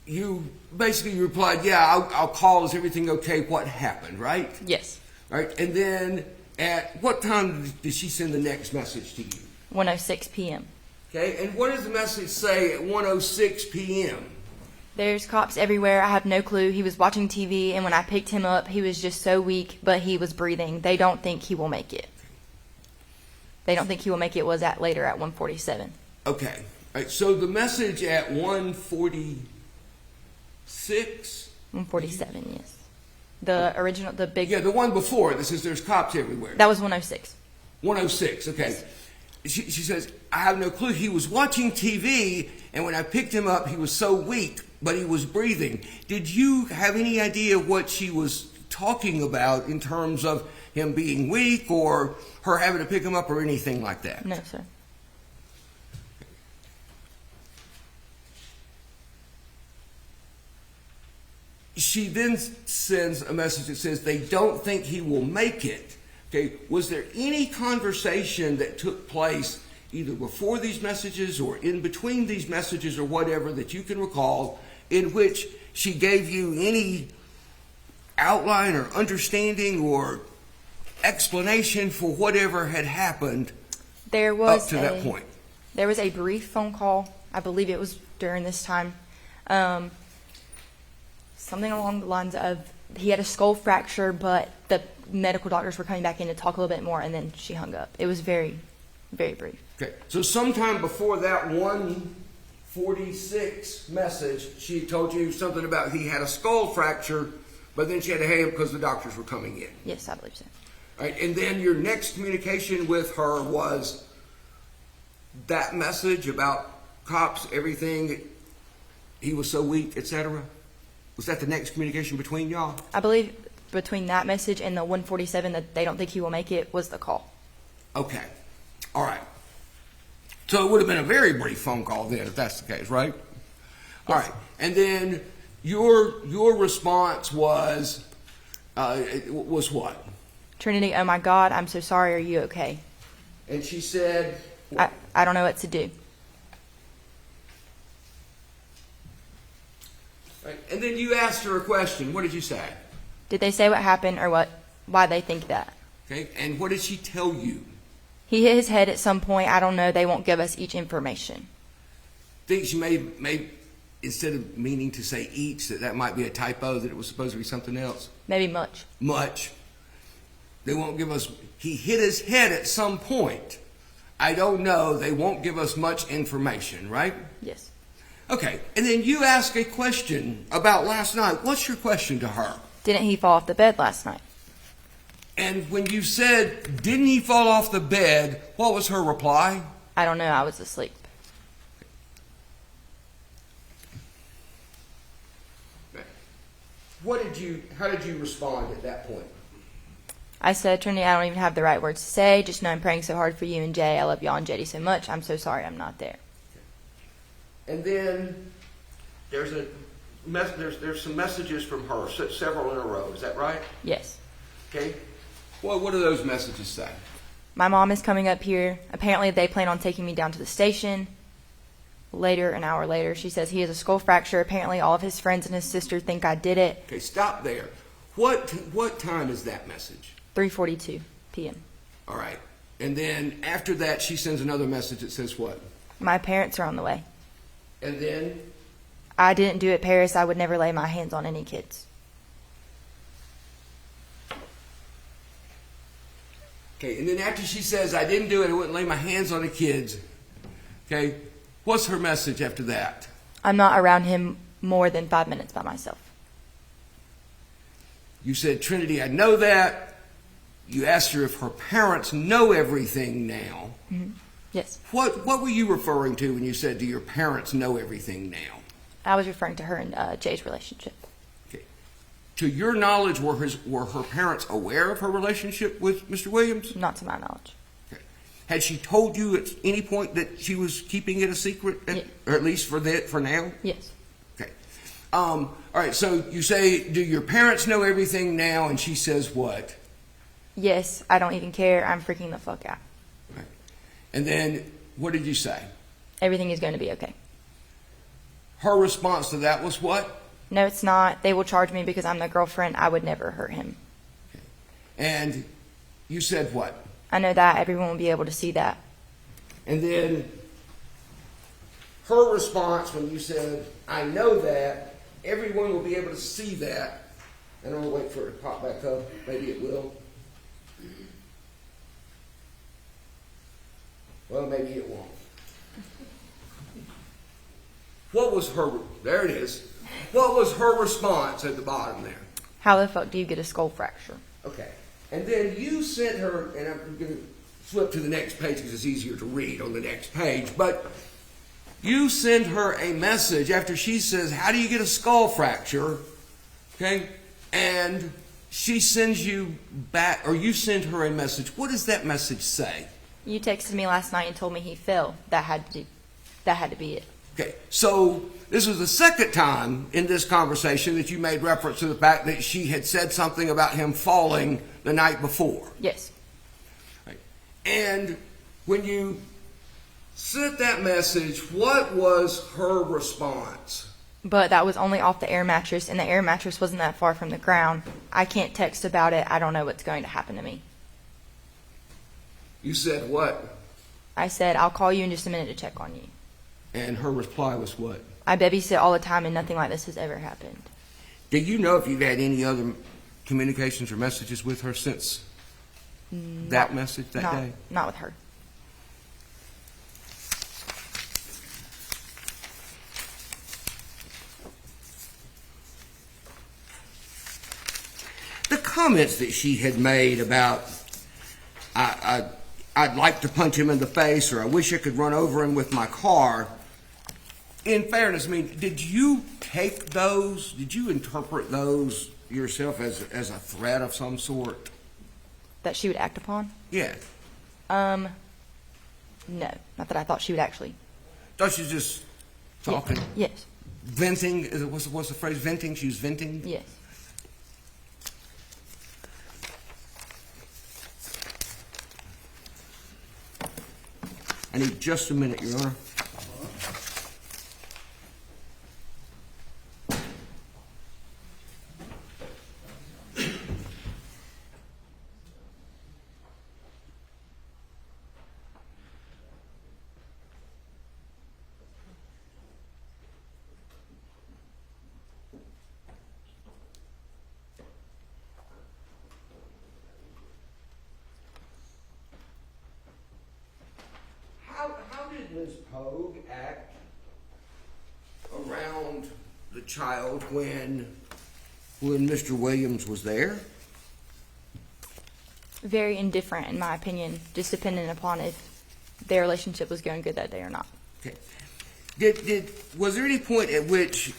you basically replied, yeah, I'll call. Is everything okay? What happened, right? Yes. Right. And then at what time did she send the next message to you? 1:06 p.m. Okay. And what does the message say at 1:06 p.m.? There's cops everywhere. I have no clue. He was watching TV, and when I picked him up, he was just so weak, but he was breathing. They don't think he will make it. They don't think he will make it was later at 1:47. Okay. All right. So the message at 1:46? 1:47, yes. The original, the big... Yeah, the one before that says there's cops everywhere. That was 1:06. 1:06, okay. Yes. She says, I have no clue. He was watching TV, and when I picked him up, he was so weak, but he was breathing. Did you have any idea what she was talking about in terms of him being weak or her having to pick him up or anything like that? No, sir. she then sends a message that says they don't think he will make it. Okay, was there any conversation that took place either before these messages or in between these messages or whatever that you can recall in which she gave you any outline or understanding or explanation for whatever had happened up to that point? There was a brief phone call. I believe it was during this time. Something along the lines of he had a skull fracture, but the medical doctors were coming back in to talk a little bit more, and then she hung up. It was very, very brief. Okay, so sometime before that 1:46 message, she told you something about he had a skull fracture, but then she had to hang up because the doctors were coming in. Yes, I believe so. All right, and then your next communication with her was that message about cops, everything, he was so weak, etc.? Was that the next communication between y'all? I believe between that message and the 147 that they don't think he will make it was the call. Okay. All right. So it would have been a very brief phone call then, if that's the case, right? All right. And then your response was what? Trinity, oh my God, I'm so sorry. Are you okay? And she said, I don't know what to do. right. And then you asked her a question. What did you say? Did they say what happened or why they think that? Okay. And what did she tell you? He hit his head at some point. I don't know. They won't give us each information. Think she may instead of meaning to say each, that might be a typo, that it was supposed to be something else? Maybe much. Much. They won't give us, he hit his head at some point. I don't know. They won't give us much information, right? Yes. Okay. And then you ask a question about last night. What's your question to her? Didn't he fall off the bed last night? And when you said, didn't he fall off the bed, what was her reply? I don't know. I was asleep. How did you respond at that point? I said, Trinity, I don't even have the right words to say. Just know I'm praying so hard for you and Jay. I love y'all and Jetty so much. I'm so sorry I'm not there. And then there's some messages from her, several in a row. Is that right? Yes. Okay. Well, what do those messages say? My mom is coming up here. Apparently they plan on taking me down to the station. Later, an hour later, she says he has a skull fracture. Apparently all of his friends and his sister think I did it. Okay, stop there. What time is that message? 3:42 p.m. All right. And then after that, she sends another message that says what? My parents are on the way. And then? I didn't do it, Paris. I would never lay my hands on any kids. Okay, and then after she says, I didn't do it, I wouldn't lay my hands on the kids. Okay, what's her message after that? I'm not around him more than 5 minutes by myself. You said, Trinity, I know that. You asked her if her parents know everything now. Mm-hmm. Yes. What were you referring to when you said, do your parents know everything now? I was referring to her and Jay's relationship. Okay. To your knowledge, were her parents aware of her relationship with Mr. Williams? Not to my knowledge. Okay. Had she told you at any point that she was keeping it a secret, or at least for now? Yes. Okay. All right, so you say, do your parents know everything now? And she says what? Yes, I don't even care. I'm freaking the fuck out. Right. And then what did you say? Everything is going to be okay. Her response to that was what? No, it's not. They will charge me because I'm the girlfriend. I would never hurt him. Okay. And you said what? I know that. Everyone will be able to see that. And then her response when you said, I know that, everyone will be able to see that. And I'm going to wait for it to pop back up. Maybe it will. Well, maybe it won't. What was her, there it is. What was her response at the bottom there? How the fuck do you get a skull fracture? Okay. And then you sent her, and I'm going to flip to the next page because it's easier to read on the next page, but you send her a message after she says, how do you get a skull fracture? Okay? And she sends you back, or you send her a message. What does that message say? You texted me last night and told me he fell. That had to be it. Okay, so this was the second time in this conversation that you made reference to the fact that she had said something about him falling the night before. Yes. Right. And when you sent that message, what was her response? But that was only off the air mattress, and the air mattress wasn't that far from the ground. I can't text about it. I don't know what's going to happen to me. You said what? I said, I'll call you in just a minute to check on you. And her reply was what? I babysit all the time, and nothing like this has ever happened. Do you know if you've had any other communications or messages with her since that message that day? Not with her. The comments that she had made about, I'd like to punch him in the face, or I wish I could run over him with my car. In fairness, I mean, did you take those? Did you interpret those yourself as a threat of some sort? That she would act upon? Yeah. No. Not that I thought she would actually. Thought she was just talking? Yes. Venting? What's the phrase? Venting? She was venting? Yes. I need just a minute, Your Honor. How did Ms. Poague act around the child when Mr. Williams was there? Very indifferent, in my opinion, just depending upon if their relationship was going good that day or not. Okay. Was there any point at which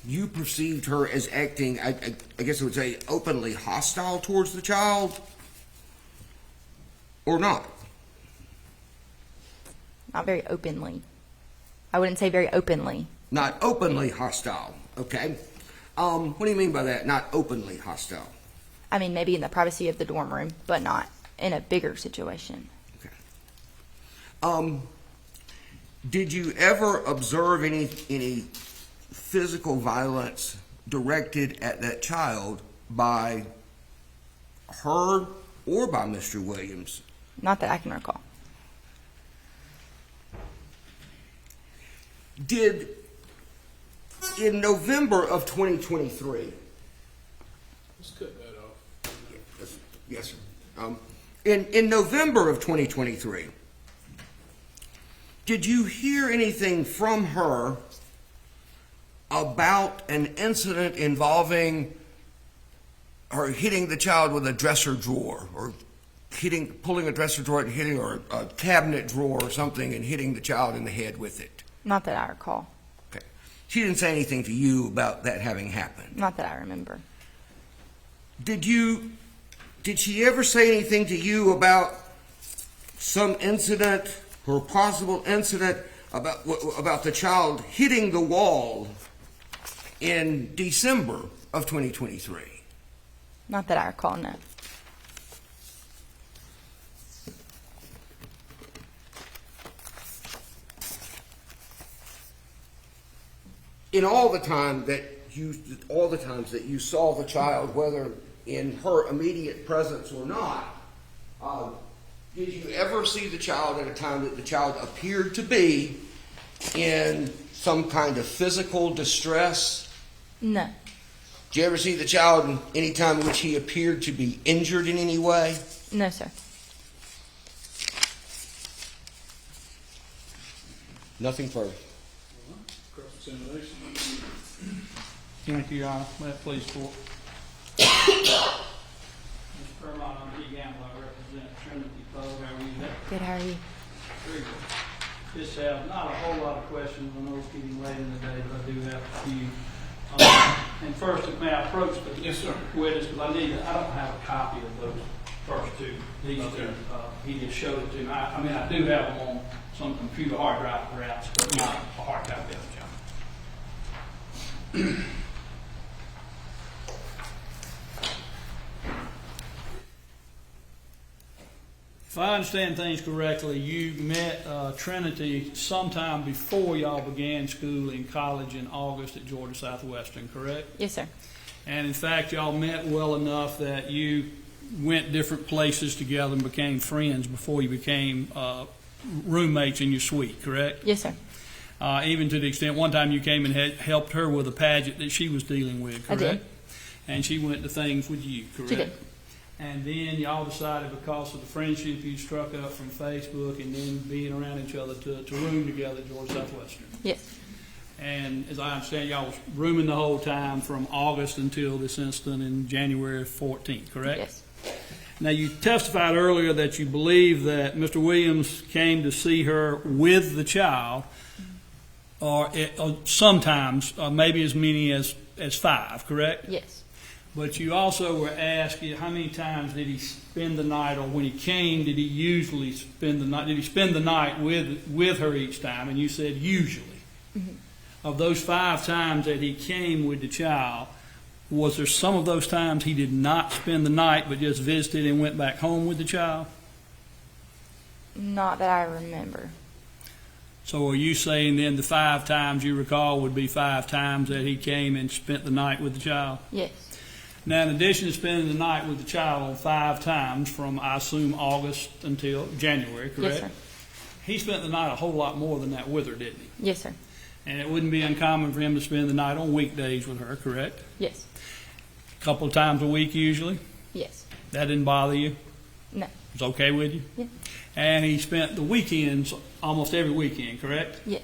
you perceived her as acting, I guess I would say, openly hostile towards the child? Or not? Not very openly. I wouldn't say very openly. Not openly hostile, okay? What do you mean by that, not openly hostile? I mean, maybe in the privacy of the dorm room, but not in a bigger situation. Okay. Did you ever observe any physical violence directed at that child by her or by Mr. Williams? Not that I can recall. In November of 2023, Let's cut that off. yes, sir. In November of 2023, did you hear anything from her about an incident involving her hitting the child with a dresser drawer, or pulling a dresser drawer and hitting, or a cabinet drawer or something and hitting the child in the head with it? Not that I recall. Okay. She didn't say anything to you about that having happened? Not that I remember. Did she ever say anything to you about some incident or possible incident about the child hitting the wall in December of 2023? Not that I recall, no. In all the times that you saw the child, whether in her immediate presence or not, did you ever see the child at a time that the child appeared to be in some kind of physical distress? No. Did you ever see the child any time in which he appeared to be injured in any way? No, sir. Nothing further. Cross-examination. Thank you, Your Honor. May it please court. Mr. Fairmont, I'm T. Gamble. I represent Trinity Poague. How are you today? Good, how are you? Very good. Just have not a whole lot of questions. I know it's getting late in the day, but I do have a few. And first, may I approach the Yes, sir. witness, because I don't have a copy of those first two. These Okay. two, he just showed it to me. I mean, I do have them on some computer hard drive perhaps, but not a hard copy of it, John. If I understand things correctly, you met Trinity sometime before y'all began school in college in August at Georgia Southwestern, correct? Yes, sir. And in fact, y'all met well enough that you went different places together and became friends before you became roommates in your suite, correct? Yes, sir. Even to the extent one time you came and helped her with a pageant that she was dealing with, I correct? did. And she went to things with you, correct? She did. And then y'all decided, because of the friendship you struck up from Facebook and then being around each other, to room together at Georgia Southwestern. Yes. And as I understand, y'all was rooming the whole time from August until this incident in January 14th, correct? Yes. Now, you testified earlier that you believe that Mr. Williams came to see her with the child, or sometimes, maybe as many as 5, correct? Yes. But you also were asked how many times did he spend the night, or when he came, did he usually spend the night? Did he spend the night with her each time? And you said usually. Mm-hmm. Of those 5 times that he came with the child, was there some of those times he did not spend the night but just visited and went back home with the child? Not that I remember. So are you saying then the 5 times you recall would be 5 times that he came and spent the night with the child? Yes. Now, in addition to spending the night with the child on 5 times from, I assume, August until January, correct? Yes, sir. He spent the night a whole lot more than that with her, didn't he? Yes, sir. And it wouldn't be uncommon for him to spend the night on weekdays with her, correct? Yes. A couple of times a week usually? Yes. That didn't bother you? No. It's okay with you? Yeah. And he spent the weekends almost every weekend, correct? Yes.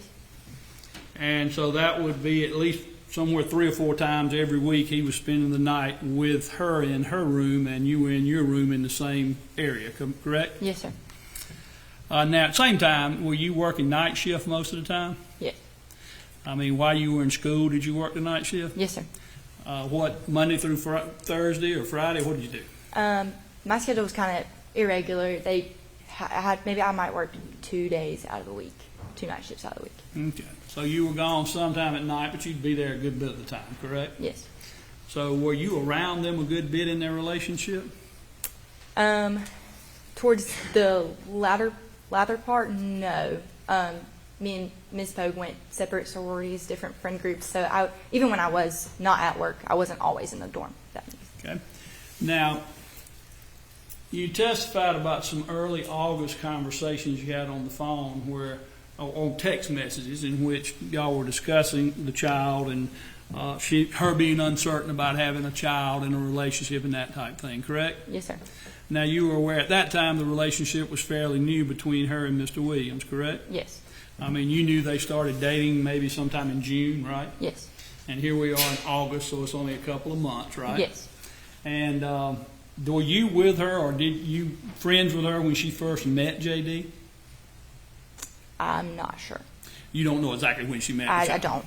And so that would be at least somewhere 3 or 4 times every week he was spending the night with her in her room and you were in your room in the same area, correct? Yes, sir. Now, at the same time, were you working night shift most of the time? Yes. I mean, while you were in school, did you work the night shift? Yes, sir. What, Monday through Thursday or Friday? What did you do? My schedule was kind of irregular. Maybe I might work 2 days out of the week, 2 night shifts out of the week. Okay. So you were gone sometime at night, but you'd be there a good bit of the time, correct? Yes. So were you around them a good bit in their relationship? Towards the latter part, no. Me and Ms. Poague went separate sororities, different friend groups. So even when I was not at work, I wasn't always in the dorm. Okay. Now, you testified about some early August conversations you had on the phone on text messages in which y'all were discussing the child and her being uncertain about having a child in a relationship and that type thing, correct? Yes, sir. Now, you were aware at that time the relationship was fairly new between her and Mr. Williams, correct? Yes. I mean, you knew they started dating maybe sometime in June, right? Yes. And here we are in August, so it's only a couple of months, right? Yes. And were you with her, or did you friends with her when she first met JD? I'm not sure. You don't know exactly when she met. I don't.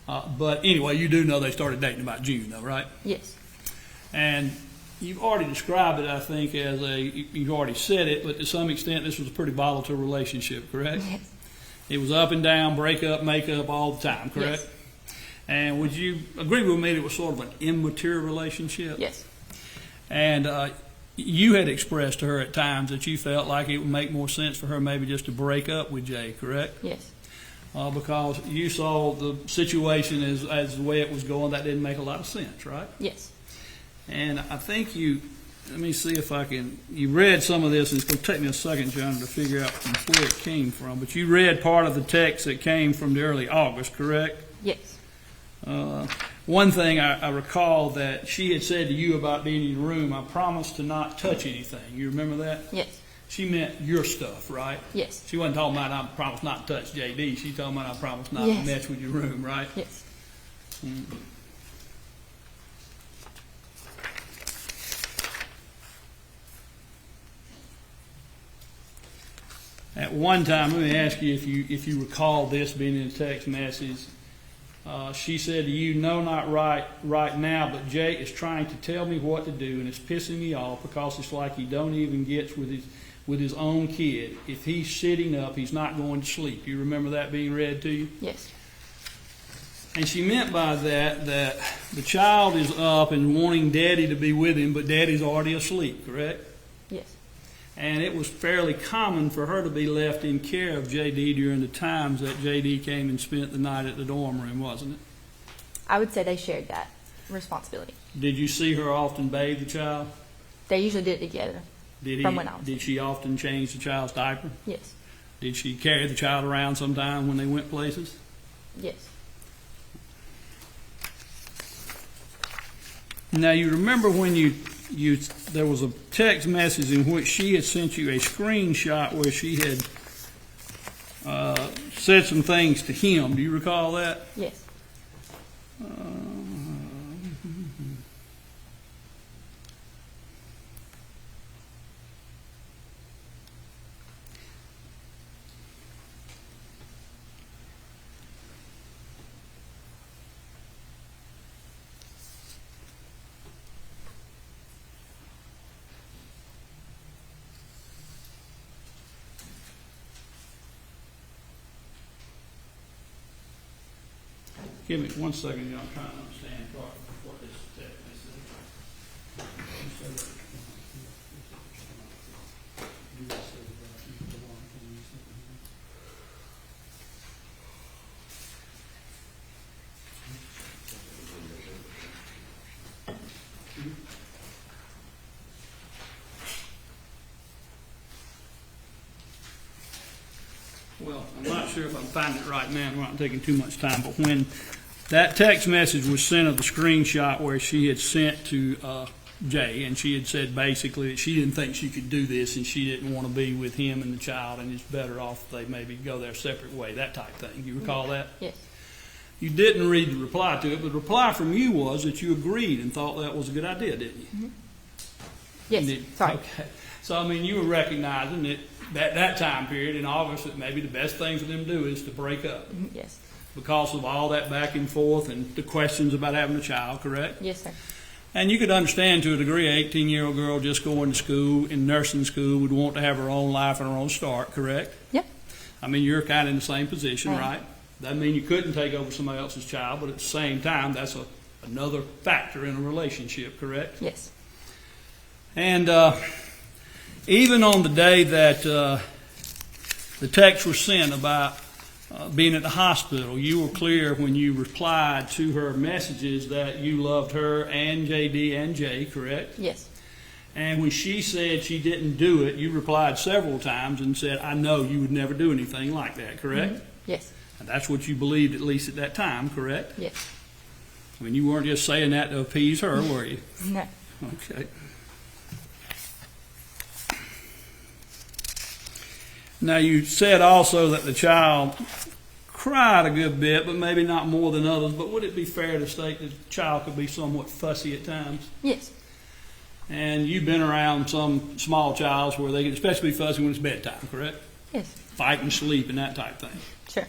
But anyway, you do know they started dating about June, though, right? Yes. And you've already described it, I think, as you've already said it, but to some extent this was a pretty volatile relationship, correct? Yes. It was up and down, break up, make up all the time, correct? Yes. And would you agree with me that it was sort of an immature relationship? Yes. And you had expressed to her at times that you felt like it would make more sense for her maybe just to break up with Jay, correct? Yes. Because you saw the situation as the way it was going, that didn't make a lot of sense, right? Yes. And I think let me see if I can, you read some of this, and it's going to take me a second, John, to figure out from where it came from, but you read part of the text that came from the early August, correct? Yes. One thing I recall that she had said to you about being in your room, I promised to not touch anything. You remember that? Yes. She meant your stuff, right? Yes. She wasn't talking about I promised not to touch JD. She talking about I promised not to Yes. mess with your room, right? Yes. At one time, let me ask you if you recall this being in a text message. She said to you, "No, not right now, but Jay is trying to tell me what to do, and it's pissing me off because it's like he don't even get with his own kid. If he's sitting up, he's not going to sleep." You remember that being read to you? Yes. And she meant by that the child is up and wanting Daddy to be with him, but Daddy's already asleep, correct? Yes. And it was fairly common for her to be left in care of J.D. during the times that J.D. came and spent the night at the dorm room, wasn't it? I would say they shared that responsibility. Did you see her often bathe the child? They usually did it together. From when I was Did she often change the child's diaper? Yes. Did she carry the child around sometime when they went places? Yes. Now, you remember when there was a text message in which she had sent you a screenshot where she had said some things to him. Do you recall that? Yes. Give me 1 second, I'm trying to understand what this text message. Well, I'm not sure if I'm finding it right now. We're not taking too much time, but when that text message was sent of the screenshot where she had sent to Jay, and she had said basically that she didn't think she could do this, and she didn't want to be with him and the child, and it's better off if they maybe go their separate way, that type thing. You recall that? Yes. You didn't read the reply to it, but the reply from you was that you agreed and thought that was a good idea, didn't you? Mm-hmm. Yes. Sorry. Okay. So, I mean, you were recognizing that that time period in August that maybe the best thing for them to do is to break up Yes. because of all that back and forth and the questions about having a child, correct? Yes, sir. And you could understand to a degree an 18-year-old girl just going to school, in nursing school, would want to have her own life and her own start, correct? Yep. I mean, you're kind of in the same position, Right. right? Doesn't mean you couldn't take over somebody else's child, but at the same time, that's another factor in a relationship, correct? Yes. And even on the day that the text was sent about being at the hospital, you were clear when you replied to her messages that you loved her and JD and Jay, correct? Yes. And when she said she didn't do it, you replied several times and said, "I know you would never do anything like that," correct? Mm-hmm. Yes. And that's what you believed, at least at that time, correct? Yes. I mean, you weren't just saying that to appease her, were you? No. Okay. Now, you said also that the child cried a good bit, but maybe not more than others. But would it be fair to state that the child could be somewhat fussy at times? Yes. And you've been around some small childs where they can especially be fussy when it's bedtime, correct? Yes. Fight and sleep and that type thing. Sure.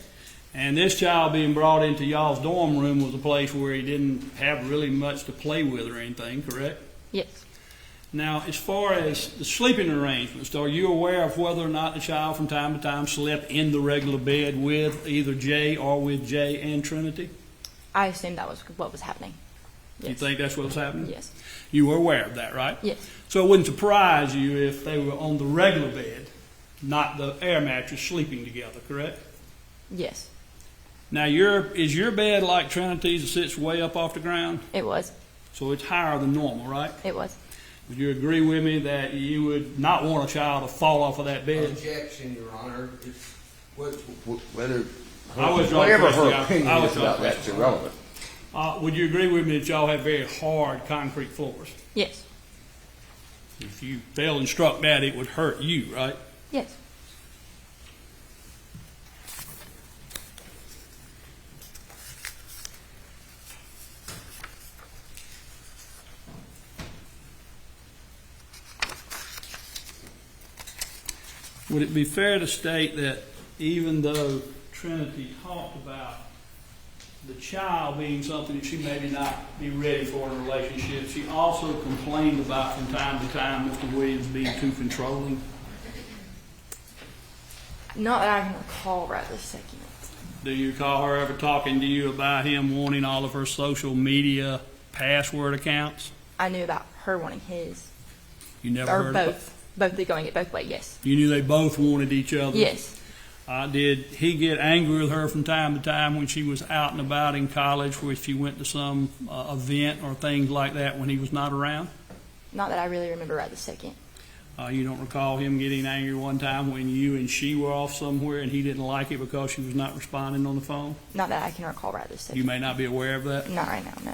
And this child being brought into y'all's dorm room was a place where he didn't have really much to play with or anything, correct? Yes. Now, as far as the sleeping arrangements, are you aware of whether or not the child from time to time slept in the regular bed with either Jay or with Jay and Trinity? I assumed that was what was happening. Yes. You think that's what was happening? Yes. You were aware of that, right? Yes. So it wouldn't surprise you if they were on the regular bed, not the air mattress, sleeping together, correct? Yes. Now, is your bed like Trinity's that sits way up off the ground? It was. So it's higher than normal, right? It was. Would you agree with me that you would not want a child to fall off of that bed? Objection, Your Honor. It's Whether I was whatever wrong, her opinion I was is wrong, about that's irrelevant. Would you agree with me that y'all have very hard concrete floors? Yes. If you fell and struck that, it would hurt you, right? Yes. Would it be fair to state that even though Trinity talked about the child being something that she maybe not be ready for in a relationship. She also complained about from time to time Mr. Williams being too controlling. Not that I can recall right this second. Do you recall her ever talking to you about him wanting all of her social media password accounts? I knew about her wanting his. You never Or heard both. Both, they're going it both ways, yes. You knew they both wanted each other? Yes. Did he get angry with her from time to time when she was out and about in college, where she went to some event or things like that when he was not around? Not that I really remember right this second. You don't recall him getting angry one time when you and she were off somewhere and he didn't like it because she was not responding on the phone? Not that I can recall right this second. You may not be aware of that? Not right now, no.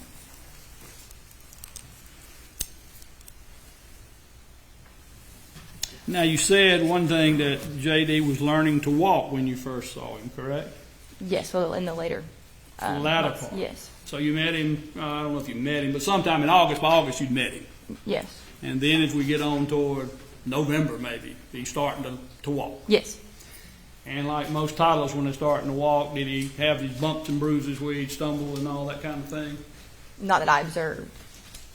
Now, you said one thing that J.D. was learning to walk when you first saw him, correct? Yes, well, in the later. The latter months, part. yes. So you met him, I don't know if you met him, but sometime in August, by August you'd met him. Yes. And then as we get on toward November maybe, he's starting to walk. Yes. And like most toddlers when they're starting to walk, did he have these bumps and bruises where he'd stumble and all that kind of thing? Not that I observed.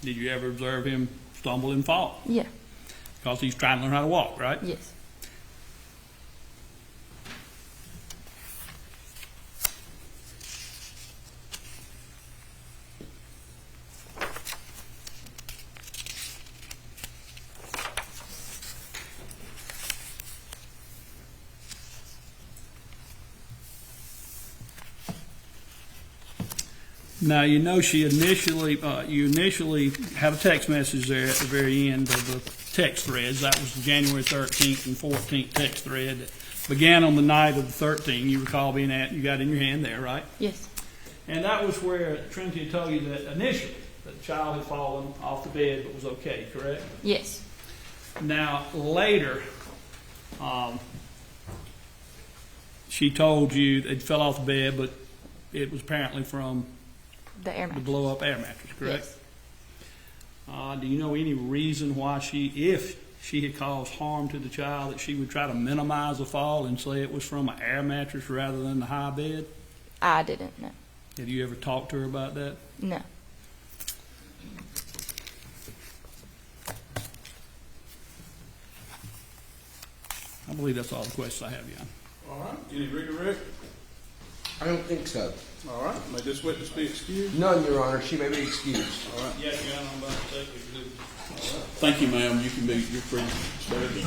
Did you ever observe him stumble and fall? Yeah. Because he's trying to learn how to walk, right? Yes. Now, you know you initially had a text message there at the very end of the text threads. That was the January 13th and 14th text thread that began on the night of the 13th. You recall being you got in your hand there, right? Yes. And that was where Trinity had told you that initially that the child had fallen off the bed but was okay, correct? Yes. Now, later, she told you it fell off the bed, but it was apparently from The air the mattress. blow-up air mattress, correct? Yes. Do you know any reason why if she had caused harm to the child, that she would try to minimize the fall and say it was from an air mattress rather than the high bed? I didn't, no. Have you ever talked to her about that? No. I believe that's all the questions I have, Jan. All right, any redirect? I don't think so. All right, may this witness be excused? None, Your Honor. She may be excused. All right. Yes, Jan, I'm about to take it. Thank you, ma'am. You're free to stay.